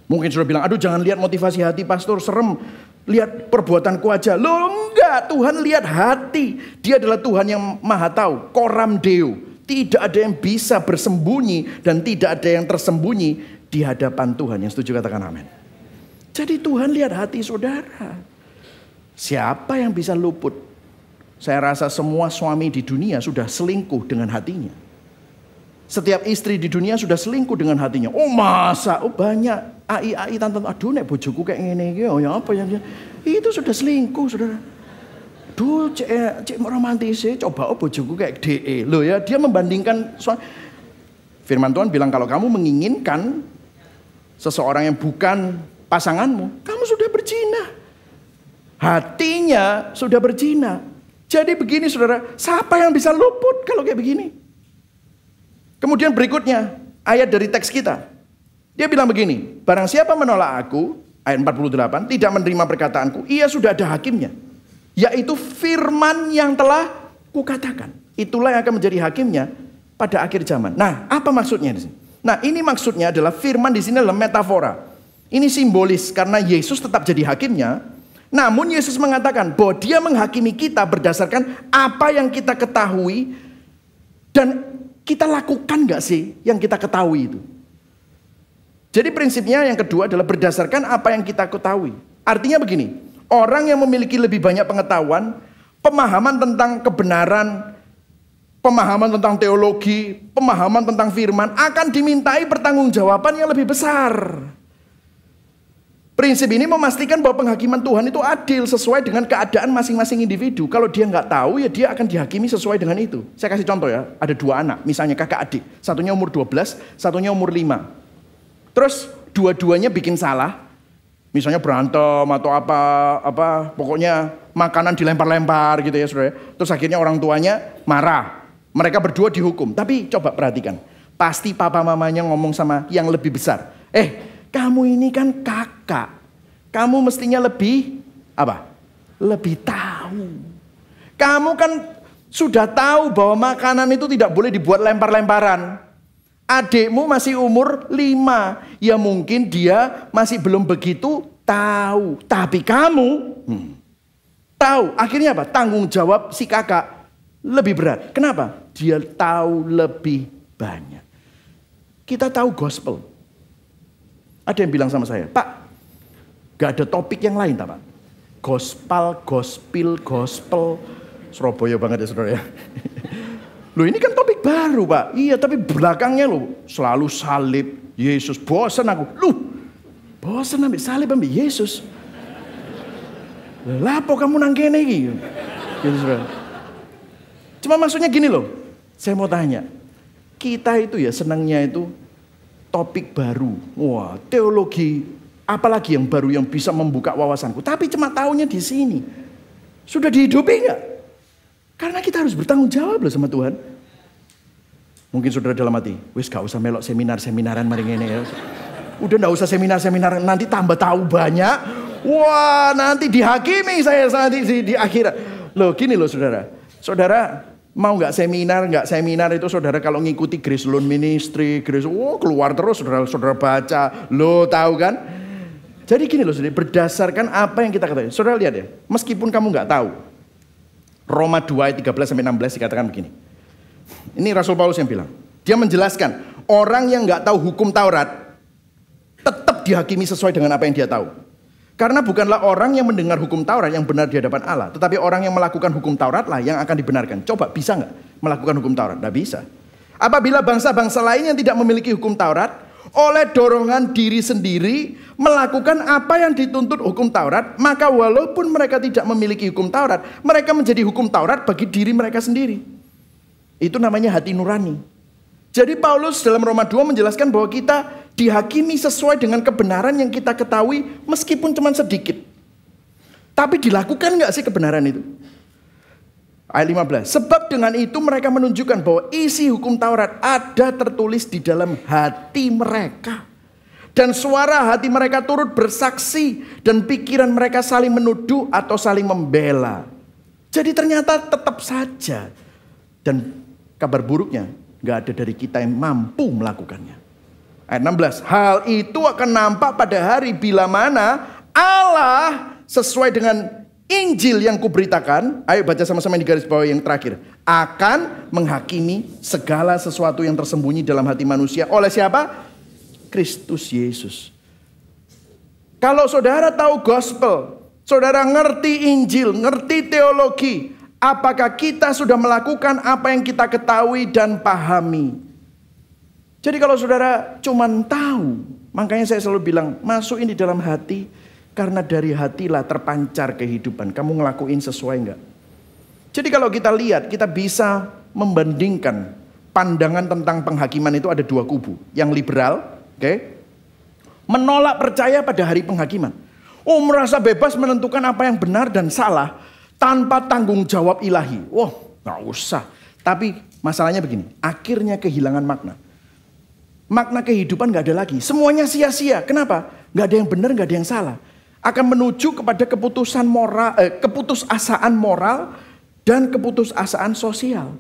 Mungkin saudara bilang, aduh jangan lihat motivasi hati pastor, serem. Lihat perbuatanku aja. Loh enggak, Tuhan lihat hati. Dia adalah Tuhan yang maha tahu. Coram Deo. Tidak ada yang bisa bersembunyi dan tidak ada yang tersembunyi di hadapan Tuhan. Yang setuju katakan amin. Jadi Tuhan lihat hati saudara. Siapa yang bisa luput? Saya rasa semua suami di dunia sudah selingkuh dengan hatinya. Setiap istri di dunia sudah selingkuh dengan hatinya. Oh masa? Oh banyak. Ai tante, aduh nek bojoku kayak gini. Oh ya apa yang itu sudah selingkuh saudara. Duh cek romantis coba oh bojoku kayak DE. Loh ya dia membandingkan. Firman Tuhan bilang kalau kamu menginginkan seseorang yang bukan pasanganmu, kamu sudah berzina. Hatinya sudah berzina. Jadi begini saudara, siapa yang bisa luput kalau kayak begini? Kemudian berikutnya, ayat dari teks kita. Dia bilang begini, barang siapa menolak aku, ayat 48, tidak menerima perkataanku, ia sudah ada hakimnya. Yaitu firman yang telah kukatakan. Itulah yang akan menjadi hakimnya pada akhir zaman. Nah, apa maksudnya di sini? Nah, ini maksudnya adalah firman di sini adalah metafora. Ini simbolis karena Yesus tetap jadi hakimnya. Namun Yesus mengatakan bahwa dia menghakimi kita berdasarkan apa yang kita ketahui dan kita lakukan gak sih yang kita ketahui itu. Jadi prinsipnya yang kedua adalah berdasarkan apa yang kita ketahui. Artinya begini, orang yang memiliki lebih banyak pengetahuan, pemahaman tentang kebenaran, pemahaman tentang teologi, pemahaman tentang firman akan dimintai pertanggungjawaban yang lebih besar. Prinsip ini memastikan bahwa penghakiman Tuhan itu adil sesuai dengan keadaan masing-masing individu. Kalau dia nggak tahu ya dia akan dihakimi sesuai dengan itu. Saya kasih contoh ya, ada dua anak, misalnya kakak adik. Satunya umur 12, satunya umur 5. Terus dua-duanya bikin salah. Misalnya berantem atau apa pokoknya makanan dilempar-lempar gitu ya saudara. Terus akhirnya orang tuanya marah. Mereka berdua dihukum. Tapi coba perhatikan, pasti papa mamanya ngomong sama yang lebih besar. Kamu ini kan kakak. Kamu mestinya lebih apa? Lebih tahu. Kamu kan sudah tahu bahwa makanan itu tidak boleh dibuat lempar-lemparan. Adikmu masih umur 5. Ya mungkin dia masih belum begitu tahu. Tapi kamu tahu. Akhirnya apa? Tanggung jawab si kakak lebih berat. Kenapa? Dia tahu lebih banyak. Kita tahu gospel. Ada yang bilang sama saya, Pak, gak ada topik yang lain tak Pak? Gospel, Surabaya banget ya saudara ya. Loh ini kan topik baru Pak. Iya tapi belakangnya loh selalu salib, Yesus. Bosan aku. Loh bosan ambil salib ambil Yesus. Lapo kamu nangkene iki? Gitu saudara. Cuma maksudnya gini loh. Saya mau tanya. Kita itu ya senangnya itu topik baru, wah teologi, apalagi yang baru yang bisa membuka wawasanku. Tapi cuma tahunya di sini, sudah dihidupi nggak? Karena kita harus bertanggung jawab loh sama Tuhan. Mungkin saudara dalam hati, wis gak usah melok seminar-seminaran mari ngene ya. Udah nggak usah seminar-seminar, nanti tambah tahu banyak. Wah, nanti dihakimi saya nanti di akhirat. Loh gini loh saudara. Saudara mau nggak seminar itu saudara kalau ngikuti Grace Loan Ministry, keluar terus saudara baca. Loh tahu kan? Jadi gini loh saudara, berdasarkan apa yang kita ketahui. Saudara lihat ya, meskipun kamu nggak tahu. Roma 2 ayat 13-16 dikatakan begini. Ini Rasul Paulus yang bilang. Dia menjelaskan, orang yang nggak tahu hukum Taurat tetap dihakimi sesuai dengan apa yang dia tahu. Karena bukanlah orang yang mendengar hukum Taurat yang benar di hadapan Allah, tetapi orang yang melakukan hukum Taurat lah yang akan dibenarkan. Coba bisa nggak melakukan hukum Taurat? Nggak bisa. Apabila bangsa-bangsa lain yang tidak memiliki hukum Taurat, oleh dorongan diri sendiri melakukan apa yang dituntut hukum Taurat, maka walaupun mereka tidak memiliki hukum Taurat, mereka menjadi hukum Taurat bagi diri mereka sendiri. Itu namanya hati nurani. Jadi Paulus dalam Roma 2 menjelaskan bahwa kita dihakimi sesuai dengan kebenaran yang kita ketahui meskipun cuma sedikit. Tapi dilakukan nggak sih kebenaran itu? Ayat 15. Sebab dengan itu mereka menunjukkan bahwa isi hukum Taurat ada tertulis di dalam hati mereka. Dan suara hati mereka turut bersaksi dan pikiran mereka saling menuduh atau saling membela. Jadi ternyata tetap saja. Dan kabar buruknya, nggak ada dari kita yang mampu melakukannya. Ayat 16. Hal itu akan nampak pada hari bila mana Allah sesuai dengan Injil yang kuberitakan. Ayo baca sama-sama di garis bawah yang terakhir. Akan menghakimi segala sesuatu yang tersembunyi dalam hati manusia. Oleh siapa? Kristus Yesus. Kalau saudara tahu gospel, saudara ngerti Injil, ngerti teologi, apakah kita sudah melakukan apa yang kita ketahui dan pahami? Jadi kalau saudara cuman tahu, makanya saya selalu bilang, masukin di dalam hati, karena dari hatilah terpancar kehidupan. Kamu ngelakuin sesuai enggak? Jadi kalau kita lihat, kita bisa membandingkan pandangan tentang penghakiman itu ada dua kubu. Yang liberal, menolak percaya pada hari penghakiman. Oh, merasa bebas menentukan apa yang benar dan salah tanpa tanggung jawab ilahi. Wah, nggak usah. Tapi masalahnya begini, akhirnya kehilangan makna. Makna kehidupan gak ada lagi. Semuanya sia-sia. Kenapa? Gak ada yang benar, gak ada yang salah. Akan menuju kepada keputusasaan moral dan keputusasaan sosial.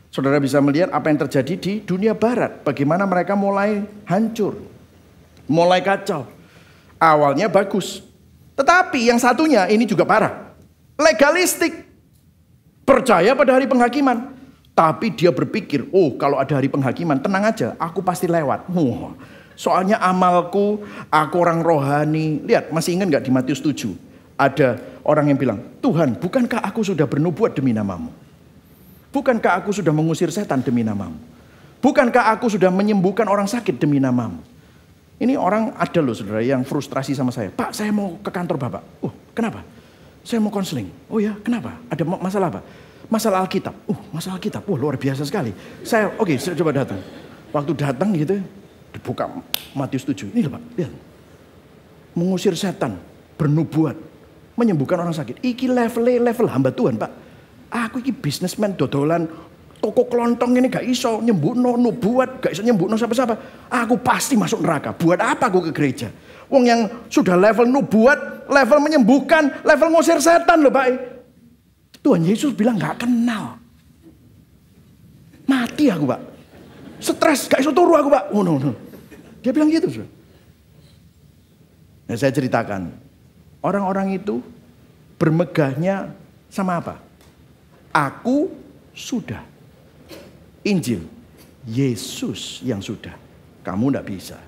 Saudara bisa melihat apa yang terjadi di dunia barat. Bagaimana mereka mulai hancur. Mulai kacau. Awalnya bagus. Tetapi yang satunya ini juga parah. Legalistik. Percaya pada hari penghakiman. Tapi dia berpikir, oh kalau ada hari penghakiman tenang aja, aku pasti lewat. Soalnya amalku, aku orang rohani. Lihat, masih ingat gak di Matius 7? Ada orang yang bilang, Tuhan bukankah aku sudah bernubuat demi namamu? Bukankah aku sudah mengusir setan demi namamu? Bukankah aku sudah menyembuhkan orang sakit demi namamu? Ini orang ada loh saudara yang frustrasi sama saya. Pak, saya mau ke kantor Bapak. Kenapa? Saya mau konseling. Oh ya, kenapa? Ada masalah apa? Masalah Alkitab. Masalah Alkitab. Luar biasa sekali. Saya coba datang. Waktu datang gitu, dibuka Matius 7. Ini loh Pak, lihat. Mengusir setan, bernubuat, menyembuhkan orang sakit. Iki level hamba Tuhan Pak. Aku iki bisnismen dodolan toko kelontong ini gak iso nyembuhno nubuat, gak iso nyembuhno siapa-siapa. Aku pasti masuk neraka. Buat apa aku ke gereja? Wong yang sudah level nubuat, level menyembuhkan, level ngusir setan loh Pak. Tuhan Yesus bilang gak kenal. Mati aku Pak. Stres, gak iso turu aku Pak. No. Dia bilang gitu. Nah, saya ceritakan. Orang-orang itu bermegahnya sama apa? Aku sudah. Injil. Yesus yang sudah. Kamu gak bisa.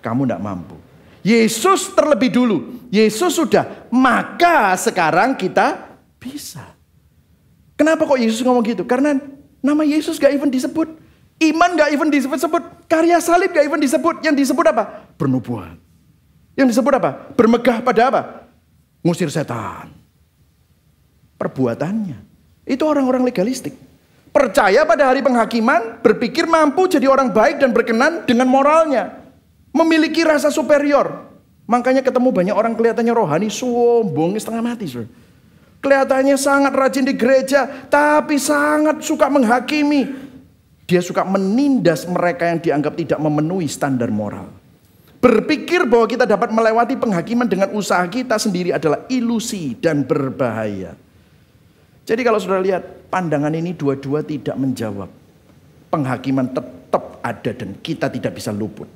Kamu gak mampu. Yesus terlebih dulu. Yesus sudah. Maka sekarang kita bisa. Kenapa kok Yesus ngomong gitu? Karena nama Yesus gak even disebut. Iman gak even disebut-sebut. Karya salib gak even disebut. Yang disebut apa? Bernubuat. Yang disebut apa? Bermegah pada apa? Ngusir setan. Perbuatannya. Itu orang-orang legalistik. Percaya pada hari penghakiman. Berpikir mampu jadi orang baik dan berkenan dengan moralnya. Memiliki rasa superior. Makanya ketemu banyak orang kelihatannya rohani. Sombong setengah mati. Kelihatannya sangat rajin di gereja, tapi sangat suka menghakimi. Dia suka menindas mereka yang dianggap tidak memenuhi standar moral. Berpikir bahwa kita dapat melewati penghakiman dengan usaha kita sendiri adalah ilusi dan berbahaya. Jadi kalau saudara lihat, pandangan ini dua-dua tidak menjawab. Penghakiman tetap ada dan kita tidak bisa luput.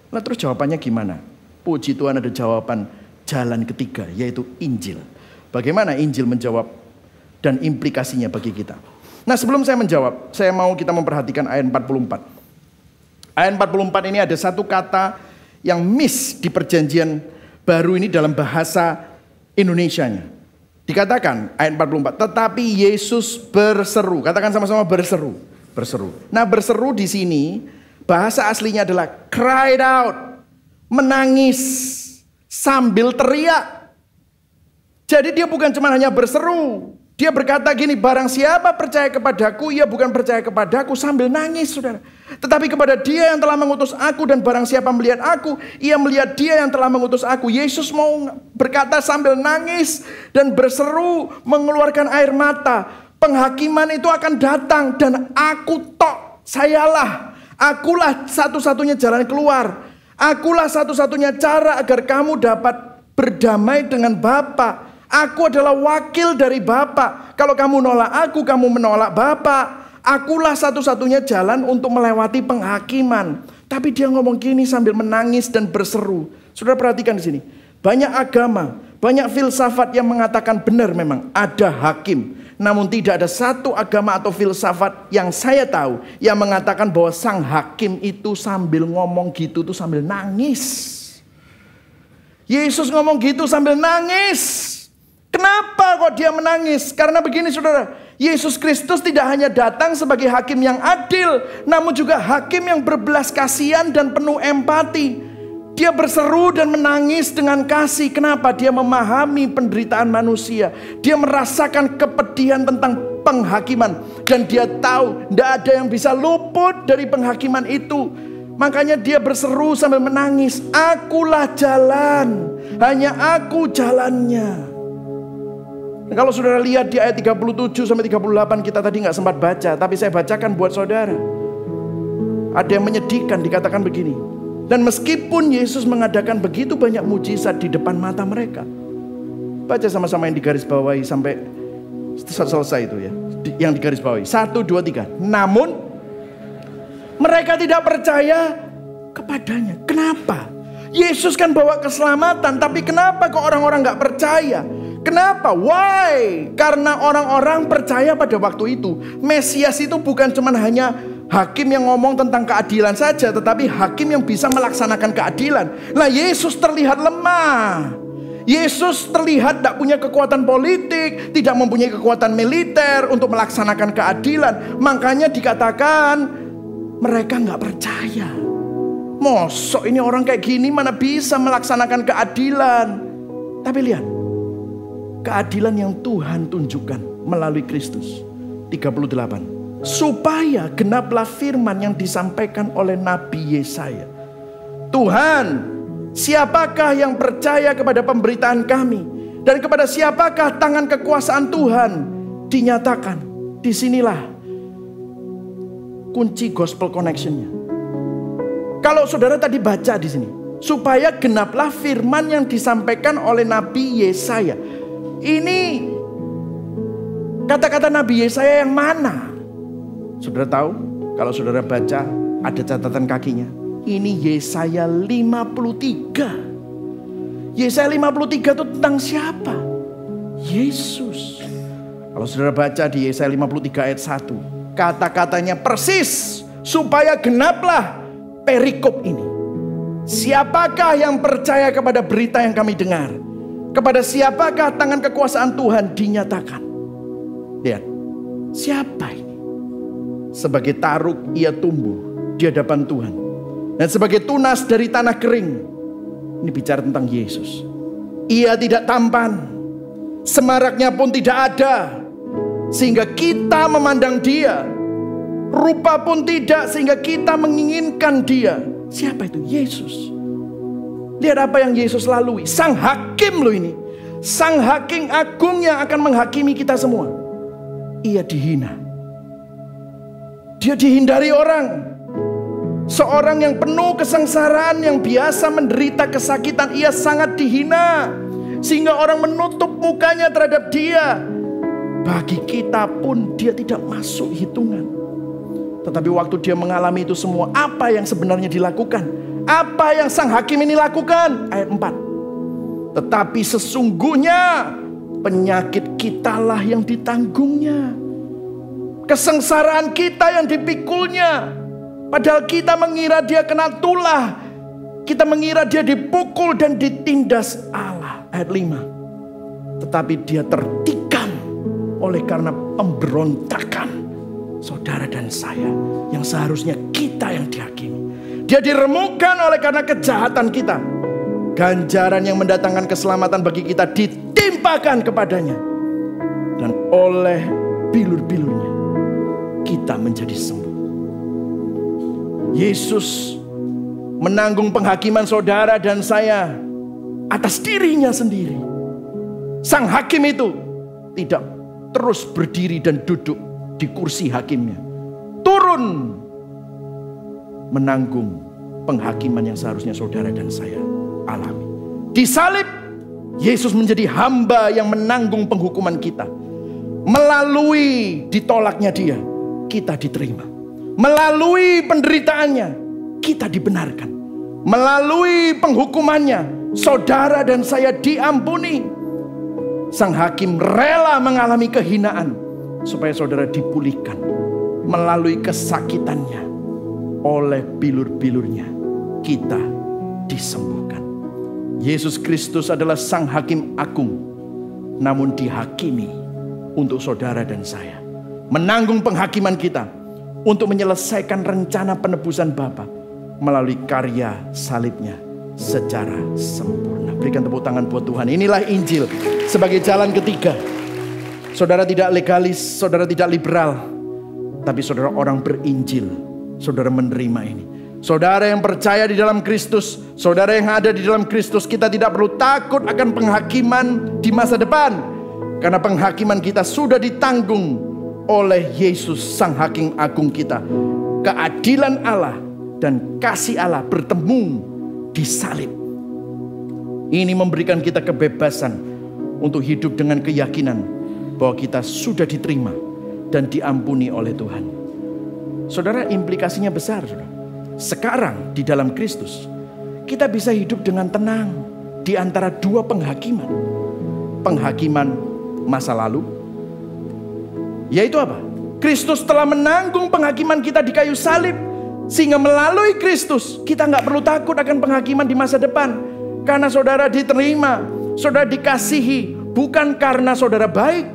Nah terus jawabannya gimana? Puji Tuhan ada jawaban jalan ketiga, yaitu Injil. Bagaimana Injil menjawab dan implikasinya bagi kita? Nah sebelum saya menjawab, saya mau kita memperhatikan ayat 44. Ayat 44 ini ada satu kata yang miss di perjanjian baru ini dalam bahasa Indonesianya. Dikatakan ayat 44, tetapi Yesus berseru. Katakan sama-sama berseru. Berseru. Nah berseru di sini bahasa aslinya adalah cried out, menangis sambil teriak. Jadi dia bukan cuma hanya berseru. Dia berkata gini, barang siapa percaya kepadaku, ia bukan percaya kepadaku sambil nangis, saudara. Tetapi kepada dia yang telah mengutus aku, dan barang siapa melihat aku, ia melihat dia yang telah mengutus aku. Yesus mau berkata sambil nangis dan berseru, mengeluarkan air mata. Penghakiman itu akan datang dan aku tok, sayalah. Akulah satu-satunya jalan keluar. Akulah satu-satunya cara agar kamu dapat berdamai dengan Bapa. Aku adalah wakil dari Bapa. Kalau kamu nolak aku, kamu menolak Bapa. Akulah satu-satunya jalan untuk melewati penghakiman. Tapi dia ngomong gini sambil menangis dan berseru. Saudara perhatikan di sini. Banyak agama, banyak filsafat yang mengatakan benar memang ada hakim. Namun tidak ada satu agama atau filsafat yang saya tahu yang mengatakan bahwa sang hakim itu sambil ngomong gitu tuh sambil nangis. Yesus ngomong gitu sambil nangis. Kenapa kok dia menangis? Karena begini saudara, Yesus Kristus tidak hanya datang sebagai hakim yang adil, namun juga hakim yang berbelas kasihan dan penuh empati. Dia berseru dan menangis dengan kasih. Kenapa? Dia memahami penderitaan manusia. Dia merasakan kepedihan tentang penghakiman. Dan dia tahu tidak ada yang bisa luput dari penghakiman itu. Makanya dia berseru sambil menangis. Akulah jalan, hanya aku jalannya. Nah, kalau saudara lihat di ayat 37 sampai 38 kita tadi nggak sempat baca, tapi saya bacakan buat saudara. Ada yang menyedihkan, dikatakan begini. Dan meskipun Yesus mengadakan begitu banyak mujizat di depan mata mereka. Baca sama-sama yang digarisbawahi sampai selesai itu ya. Yang digarisbawahi. 1, 2, 3. Namun mereka tidak percaya kepadanya. Kenapa? Yesus kan bawa keselamatan, tapi kenapa kok orang-orang nggak percaya? Kenapa? Why? Karena orang-orang percaya pada waktu itu Mesias itu bukan cuma hanya hakim yang ngomong tentang keadilan saja, tetapi hakim yang bisa melaksanakan keadilan. Nah, Yesus terlihat lemah. Yesus terlihat tidak punya kekuatan politik, tidak mempunyai kekuatan militer untuk melaksanakan keadilan. Makanya dikatakan mereka nggak percaya. Mosok ini orang kayak gini mana bisa melaksanakan keadilan? Tapi lihat, keadilan yang Tuhan tunjukkan melalui Kristus. 38. Supaya genaplah firman yang disampaikan oleh Nabi Yesaya. Tuhan, siapakah yang percaya kepada pemberitaan kami? Dan kepada siapakah tangan kekuasaan Tuhan dinyatakan? Disinilah kunci gospel connection-nya. Kalau saudara tadi baca di sini, supaya genaplah firman yang disampaikan oleh Nabi Yesaya. Ini kata-kata Nabi Yesaya yang mana? Saudara tahu? Kalau saudara baca ada catatan kakinya. Ini Yesaya 53. Yesaya 53 itu tentang siapa? Yesus. Kalau saudara baca di Yesaya 53 ayat 1, kata-katanya persis supaya genaplah perikop ini. Siapakah yang percaya kepada berita yang kami dengar? Kepada siapakah tangan kekuasaan Tuhan dinyatakan? Lihat, siapa ini? Sebagai taruk ia tumbuh di hadapan Tuhan, dan sebagai tunas dari tanah kering. Ini bicara tentang Yesus. Ia tidak tampan, semaraknya pun tidak ada, sehingga kita memandang dia. Rupa pun tidak, sehingga kita menginginkan dia. Siapa itu? Yesus. Lihat apa yang Yesus lalui. Sang hakim loh ini. Sang hakim agung yang akan menghakimi kita semua. Ia dihina. Dia dihindari orang. Seorang yang penuh kesengsaraan, yang biasa menderita kesakitan, ia sangat dihina, sehingga orang menutup mukanya terhadap dia. Bagi kita pun dia tidak masuk hitungan. Tetapi waktu dia mengalami itu semua, apa yang sebenarnya dilakukan? Apa yang sang hakim ini lakukan? Ayat 4. Tetapi sesungguhnya penyakit kitalah yang ditanggungnya, kesengsaraan kita yang dipikulnya. Padahal kita mengira dia kena tulah, kita mengira dia dipukul dan ditindas Allah. Ayat 5. Tetapi dia tertikam oleh karena pemberontakan saudara dan saya, yang seharusnya kita yang dihakimi. Dia diremukkan oleh karena kejahatan kita. Ganjaran yang mendatangkan keselamatan bagi kita ditimpakan kepadanya, dan oleh bilur-bilurnya kita menjadi sembuh. Yesus menanggung penghakiman saudara dan saya atas dirinya sendiri. Sang hakim itu tidak terus berdiri dan duduk di kursi hakimnya, turun menanggung penghakiman yang seharusnya saudara dan saya alami. Disalib, Yesus menjadi hamba yang menanggung penghukuman kita. Melalui ditolaknya dia, kita diterima. Melalui penderitaannya, kita dibenarkan. Melalui penghukumannya, saudara dan saya diampuni. Sang hakim rela mengalami kehinaan supaya saudara dipulihkan. Melalui kesakitannya, oleh bilur-bilurnya kita disembuhkan. Yesus Kristus adalah sang hakim agung, namun dihakimi untuk saudara dan saya. Menanggung penghakiman kita untuk menyelesaikan rencana penebusan Bapa melalui karya salibnya secara sempurna. Berikan tepuk tangan buat Tuhan. Inilah Injil sebagai jalan ketiga. Saudara tidak legalis, saudara tidak liberal, tapi saudara orang berinjil. Saudara menerima ini. Saudara yang percaya di dalam Kristus, saudara yang ada di dalam Kristus, kita tidak perlu takut akan penghakiman di masa depan, karena penghakiman kita sudah ditanggung oleh Yesus sang hakim agung kita. Keadilan Allah dan kasih Allah bertemu di salib. Ini memberikan kita kebebasan untuk hidup dengan keyakinan bahwa kita sudah diterima dan diampuni oleh Tuhan. Saudara, implikasinya besar, saudara. Sekarang di dalam Kristus kita bisa hidup dengan tenang di antara dua penghakiman. Penghakiman masa lalu, yaitu apa? Kristus telah menanggung penghakiman kita di kayu salib, sehingga melalui Kristus kita nggak perlu takut akan penghakiman di masa depan. Karena saudara diterima, saudara dikasihi, bukan karena saudara baik,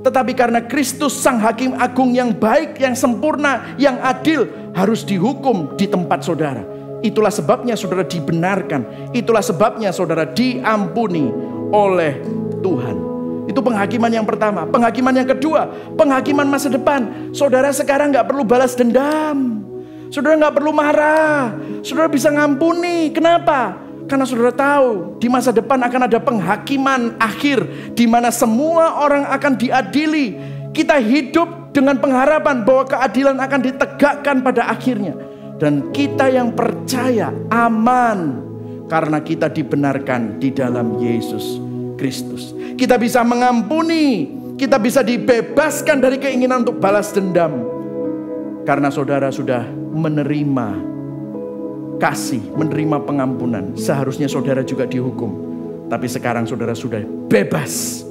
tetapi karena Kristus sang hakim agung yang baik, yang sempurna, yang adil, harus dihukum di tempat saudara. Itulah sebabnya saudara dibenarkan. Itulah sebabnya saudara diampuni oleh Tuhan. Itu penghakiman yang pertama. Penghakiman yang kedua, penghakiman masa depan. Saudara sekarang gak perlu balas dendam. Saudara gak perlu marah. Saudara bisa ngampuni. Kenapa? Karena saudara tahu di masa depan akan ada penghakiman akhir, di mana semua orang akan diadili. Kita hidup dengan pengharapan bahwa keadilan akan ditegakkan pada akhirnya. Dan kita yang percaya aman karena kita dibenarkan di dalam Yesus Kristus. Kita bisa mengampuni, kita bisa dibebaskan dari keinginan untuk balas dendam. Karena saudara sudah menerima kasih, menerima pengampunan. Seharusnya saudara juga dihukum, tapi sekarang saudara sudah bebas.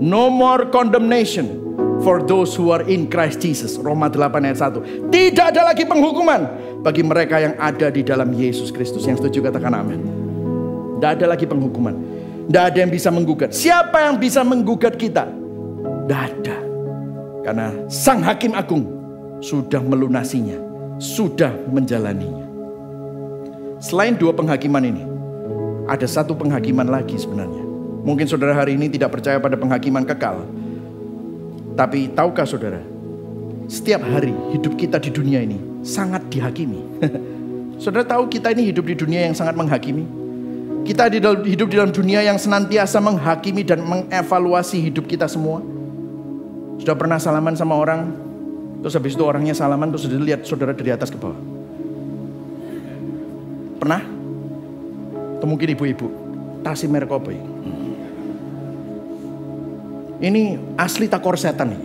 No more condemnation for those who are in Christ Jesus. Roma 8 ayat 1. Tidak ada lagi penghukuman bagi mereka yang ada di dalam Yesus Kristus. Yang setuju katakan amin. Tidak ada lagi penghukuman. Tidak ada yang bisa menggugat. Siapa yang bisa menggugat kita? Tidak ada. Karena sang hakim agung sudah melunasinya, sudah menjalaninya. Selain dua penghakiman ini, ada satu penghakiman lagi sebenarnya. Mungkin saudara hari ini tidak percaya pada penghakiman kekal. Tapi tahukah saudara, setiap hari hidup kita di dunia ini sangat dihakimi. Saudara tahu kita ini hidup di dunia yang sangat menghakimi. Kita hidup di dalam dunia yang senantiasa menghakimi dan mengevaluasi hidup kita semua. Sudah pernah salaman sama orang, terus habis itu orangnya salaman, terus dilihat saudara dari atas ke bawah. Pernah? Atau mungkin ibu-ibu, tasih merek apa ya? Ini asli tak korsetan nih.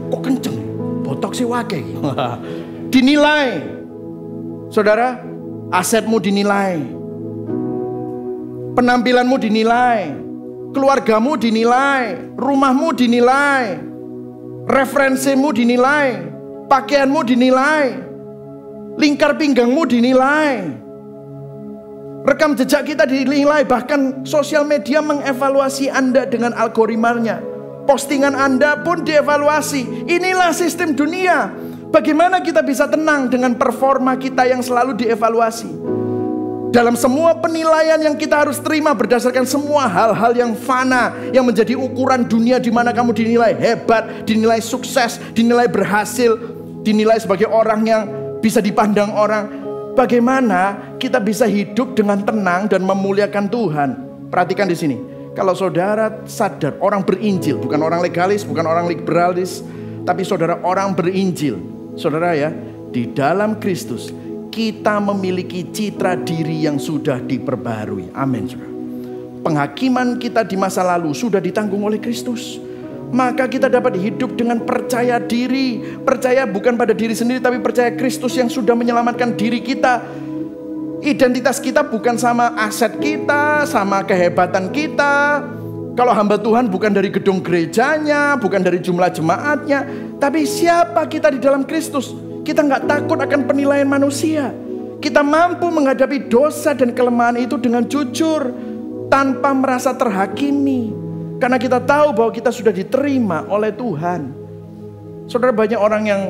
Kok kenceng? Botok sih wake. Dinilai. Saudara, asetmu dinilai. Penampilanmu dinilai. Keluargamu dinilai. Rumahmu dinilai. Referensimu dinilai. Pakaianmu dinilai. Lingkar pinggangmu dinilai. Rekam jejak kita dinilai, bahkan sosial media mengevaluasi Anda dengan algoritmanya. Postingan Anda pun dievaluasi. Inilah sistem dunia. Bagaimana kita bisa tenang dengan performa kita yang selalu dievaluasi? Dalam semua penilaian yang kita harus terima berdasarkan semua hal-hal yang fana, yang menjadi ukuran dunia di mana kamu dinilai hebat, dinilai sukses, dinilai berhasil, dinilai sebagai orang yang bisa dipandang orang. Bagaimana kita bisa hidup dengan tenang dan memuliakan Tuhan? Perhatikan di sini. Kalau saudara sadar, orang berinjil, bukan orang legalis, bukan orang liberalis, tapi saudara orang berinjil. Saudara ya, di dalam Kristus kita memiliki citra diri yang sudah diperbarui. Amin, saudara. Penghakiman kita di masa lalu sudah ditanggung oleh Kristus. Maka kita dapat hidup dengan percaya diri. Percaya bukan pada diri sendiri, tapi percaya Kristus yang sudah menyelamatkan diri kita. Identitas kita bukan sama aset kita, sama kehebatan kita. Kalau hamba Tuhan bukan dari gedung gerejanya, bukan dari jumlah jemaatnya, tapi siapa kita di dalam Kristus. Kita nggak takut akan penilaian manusia. Kita mampu menghadapi dosa dan kelemahan itu dengan jujur, tanpa merasa terhakimi. Karena kita tahu bahwa kita sudah diterima oleh Tuhan. Saudara, banyak orang yang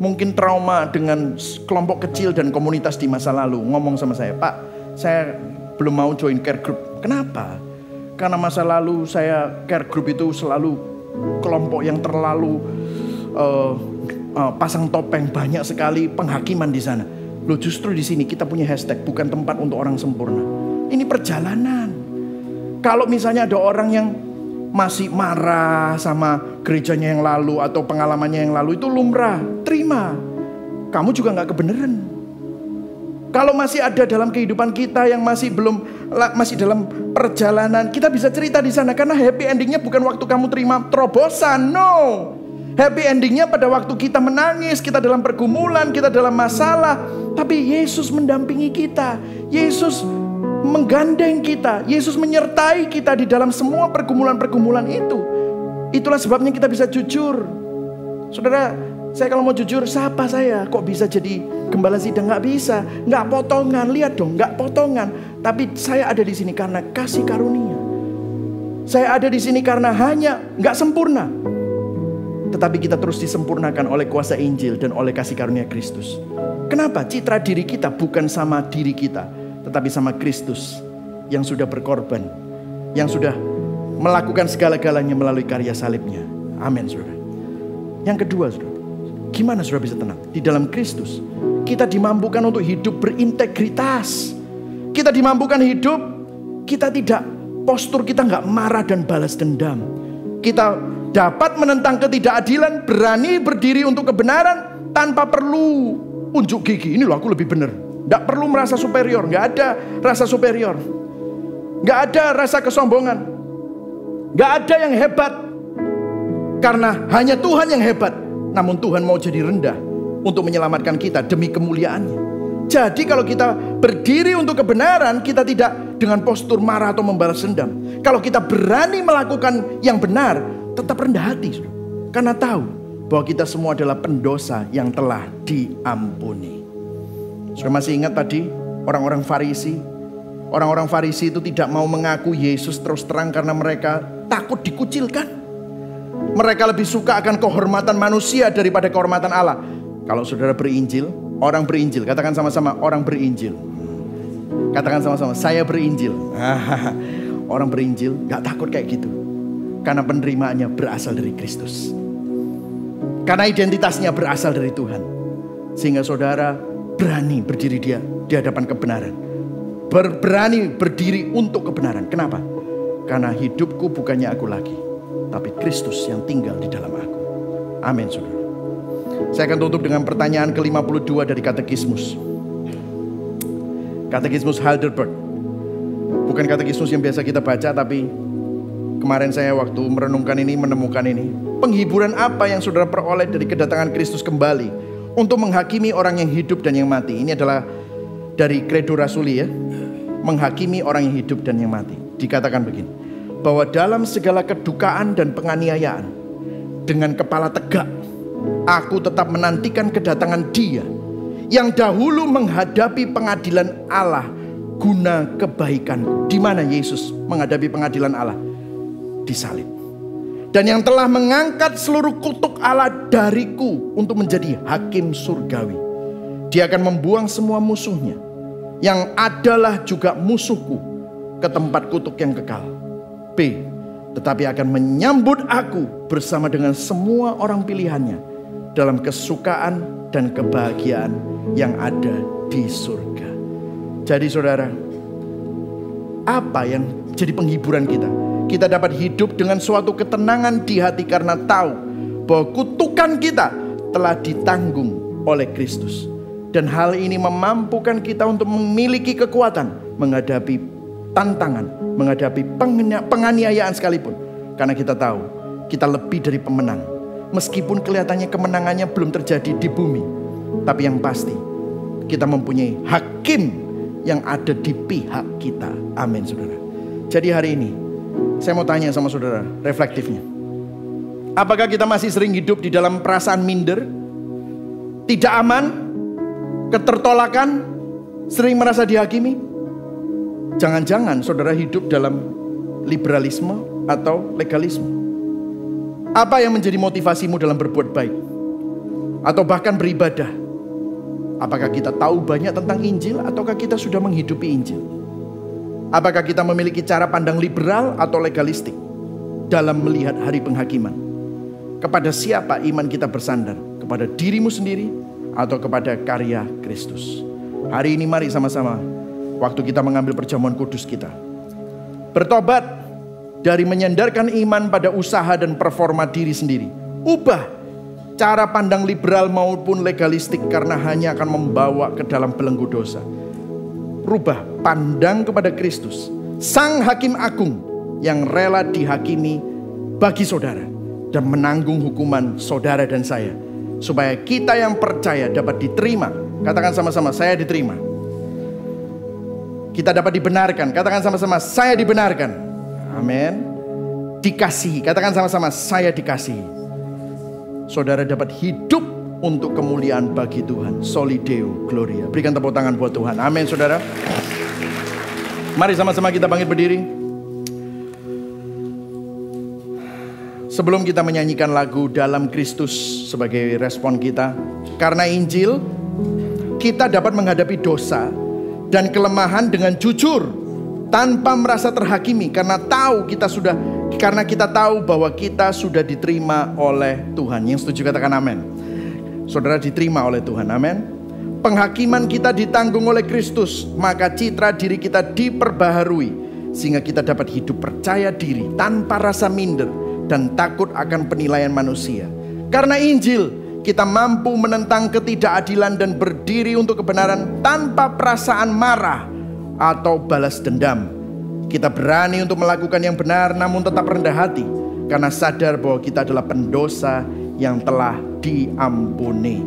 mungkin trauma dengan kelompok kecil dan komunitas di masa lalu. Ngomong sama saya, Pak, saya belum mau join care group. Kenapa? Karena masa lalu saya care group itu selalu kelompok yang terlalu pasang topeng, banyak sekali penghakiman di sana. Loh, justru di sini kita punya hashtag bukan tempat untuk orang sempurna. Ini perjalanan. Kalau misalnya ada orang yang masih marah sama gerejanya yang lalu atau pengalamannya yang lalu, itu lumrah, terima. Kamu juga gak kebenaran. Kalau masih ada dalam kehidupan kita yang masih dalam perjalanan, kita bisa cerita di sana. Karena happy endingnya bukan waktu kamu terima terobosan, no. Happy endingnya pada waktu kita menangis, kita dalam pergumulan, kita dalam masalah, tapi Yesus mendampingi kita. Yesus menggandeng kita, Yesus menyertai kita di dalam semua pergumulan-pergumulan itu. Itulah sebabnya kita bisa jujur. Saudara, saya kalau mau jujur, siapa saya? Kok bisa jadi gembala sidang? Nggak bisa, nggak potongan. Lihat dong, nggak potongan. Tapi saya ada di sini karena kasih karunia. Saya ada di sini karena hanya nggak sempurna, tetapi kita terus disempurnakan oleh kuasa Injil dan oleh kasih karunia Kristus. Kenapa? Citra diri kita bukan sama diri kita, tetapi sama Kristus yang sudah berkorban, yang sudah melakukan segala-galanya melalui karya salibnya. Amin, saudara. Yang kedua, saudara, gimana saudara bisa tenang? Di dalam Kristus kita dimampukan untuk hidup berintegritas. Kita dimampukan hidup, kita tidak, postur kita nggak marah dan balas dendam. Kita dapat menentang ketidakadilan, berani berdiri untuk kebenaran tanpa perlu unjuk gigi. Ini loh, aku lebih benar. Nggak perlu merasa superior, nggak ada rasa superior, nggak ada rasa kesombongan, nggak ada yang hebat, karena hanya Tuhan yang hebat. Namun Tuhan mau jadi rendah untuk menyelamatkan kita demi kemuliaannya. Jadi kalau kita berdiri untuk kebenaran, kita tidak dengan postur marah atau membalas dendam. Kalau kita berani melakukan yang benar, tetap rendah hati, karena tahu bahwa kita semua adalah pendosa yang telah diampuni. Sudah masih ingat tadi orang-orang Farisi? Orang-orang Farisi itu tidak mau mengaku Yesus terus terang karena mereka takut dikucilkan. Mereka lebih suka akan kehormatan manusia daripada kehormatan Allah. Kalau saudara berinjil, orang berinjil, katakan sama-sama orang berinjil. Katakan sama-sama, saya berinjil. Orang berinjil gak takut kayak gitu, karena penerimaannya berasal dari Kristus, karena identitasnya berasal dari Tuhan. Sehingga saudara berani berdiri di hadapan kebenaran, berani berdiri untuk kebenaran. Kenapa? Karena hidupku bukannya aku lagi, tapi Kristus yang tinggal di dalam aku. Amin, saudara. Saya akan tutup dengan pertanyaan ke-52 dari Katekismus. Katekismus Heidelberg. Bukan katekismus yang biasa kita baca, tapi kemarin saya waktu merenungkan ini menemukan ini. Penghiburan apa yang saudara peroleh dari kedatangan Kristus kembali untuk menghakimi orang yang hidup dan yang mati? Ini adalah dari Credo Rasuli ya. Menghakimi orang yang hidup dan yang mati. Dikatakan begini, bahwa dalam segala kedukaan dan penganiayaan, dengan kepala tegak, aku tetap menantikan kedatangan Dia yang dahulu menghadapi pengadilan Allah guna kebaikan. Di mana Yesus menghadapi pengadilan Allah? Disalib. Dan yang telah mengangkat seluruh kutuk Allah dariku untuk menjadi hakim surgawi. Dia akan membuang semua musuhnya, yang adalah juga musuhku, ke tempat kutuk yang kekal. B. Tetapi akan menyambut aku bersama dengan semua orang pilihannya dalam kesukaan dan kebahagiaan yang ada di surga. Jadi saudara, apa yang jadi penghiburan kita? Kita dapat hidup dengan suatu ketenangan di hati karena tahu bahwa kutukan kita telah ditanggung oleh Kristus. Dan hal ini memampukan kita untuk memiliki kekuatan menghadapi tantangan, menghadapi penganiayaan sekalipun. Karena kita tahu kita lebih dari pemenang. Meskipun kelihatannya kemenangannya belum terjadi di bumi, tapi yang pasti kita mempunyai hakim yang ada di pihak kita. Amin saudara. Jadi hari ini saya mau tanya sama saudara, reflektifnya. Apakah kita masih sering hidup di dalam perasaan minder, tidak aman, ketertolakan, sering merasa dihakimi? Jangan-jangan saudara hidup dalam liberalisme atau legalisme. Apa yang menjadi motivasimu dalam berbuat baik? Atau bahkan beribadah? Apakah kita tahu banyak tentang Injil ataukah kita sudah menghidupi Injil? Apakah kita memiliki cara pandang liberal atau legalistik dalam melihat hari penghakiman? Kepada siapa iman kita bersandar? Kepada dirimu sendiri atau kepada karya Kristus? Hari ini mari sama-sama, waktu kita mengambil perjamuan kudus kita, bertobat dari menyandarkan iman pada usaha dan performa diri sendiri. Ubah cara pandang liberal maupun legalistik karena hanya akan membawa ke dalam belenggu dosa. Rubah pandang kepada Kristus, Sang Hakim Agung yang rela dihakimi bagi saudara dan menanggung hukuman saudara dan saya, supaya kita yang percaya dapat diterima. Katakan sama-sama, saya diterima. Kita dapat dibenarkan. Katakan sama-sama, saya dibenarkan. Amin. Dikasihi. Katakan sama-sama, saya dikasihi. Saudara dapat hidup untuk kemuliaan bagi Tuhan. Soli Deo Gloria. Berikan tepuk tangan buat Tuhan. Amin saudara. Mari sama-sama kita bangkit berdiri. Sebelum kita menyanyikan lagu Dalam Kristus sebagai respon kita, karena Injil kita dapat menghadapi dosa dan kelemahan dengan jujur tanpa merasa terhakimi, karena kita tahu bahwa kita sudah diterima oleh Tuhan. Yang setuju katakan amin. Saudara diterima oleh Tuhan, amin. Penghakiman kita ditanggung oleh Kristus, maka citra diri kita diperbaharui sehingga kita dapat hidup percaya diri tanpa rasa minder dan takut akan penilaian manusia. Karena Injil, kita mampu menentang ketidakadilan dan berdiri untuk kebenaran tanpa perasaan marah atau balas dendam. Kita berani untuk melakukan yang benar namun tetap rendah hati, karena sadar bahwa kita adalah pendosa yang telah diampuni.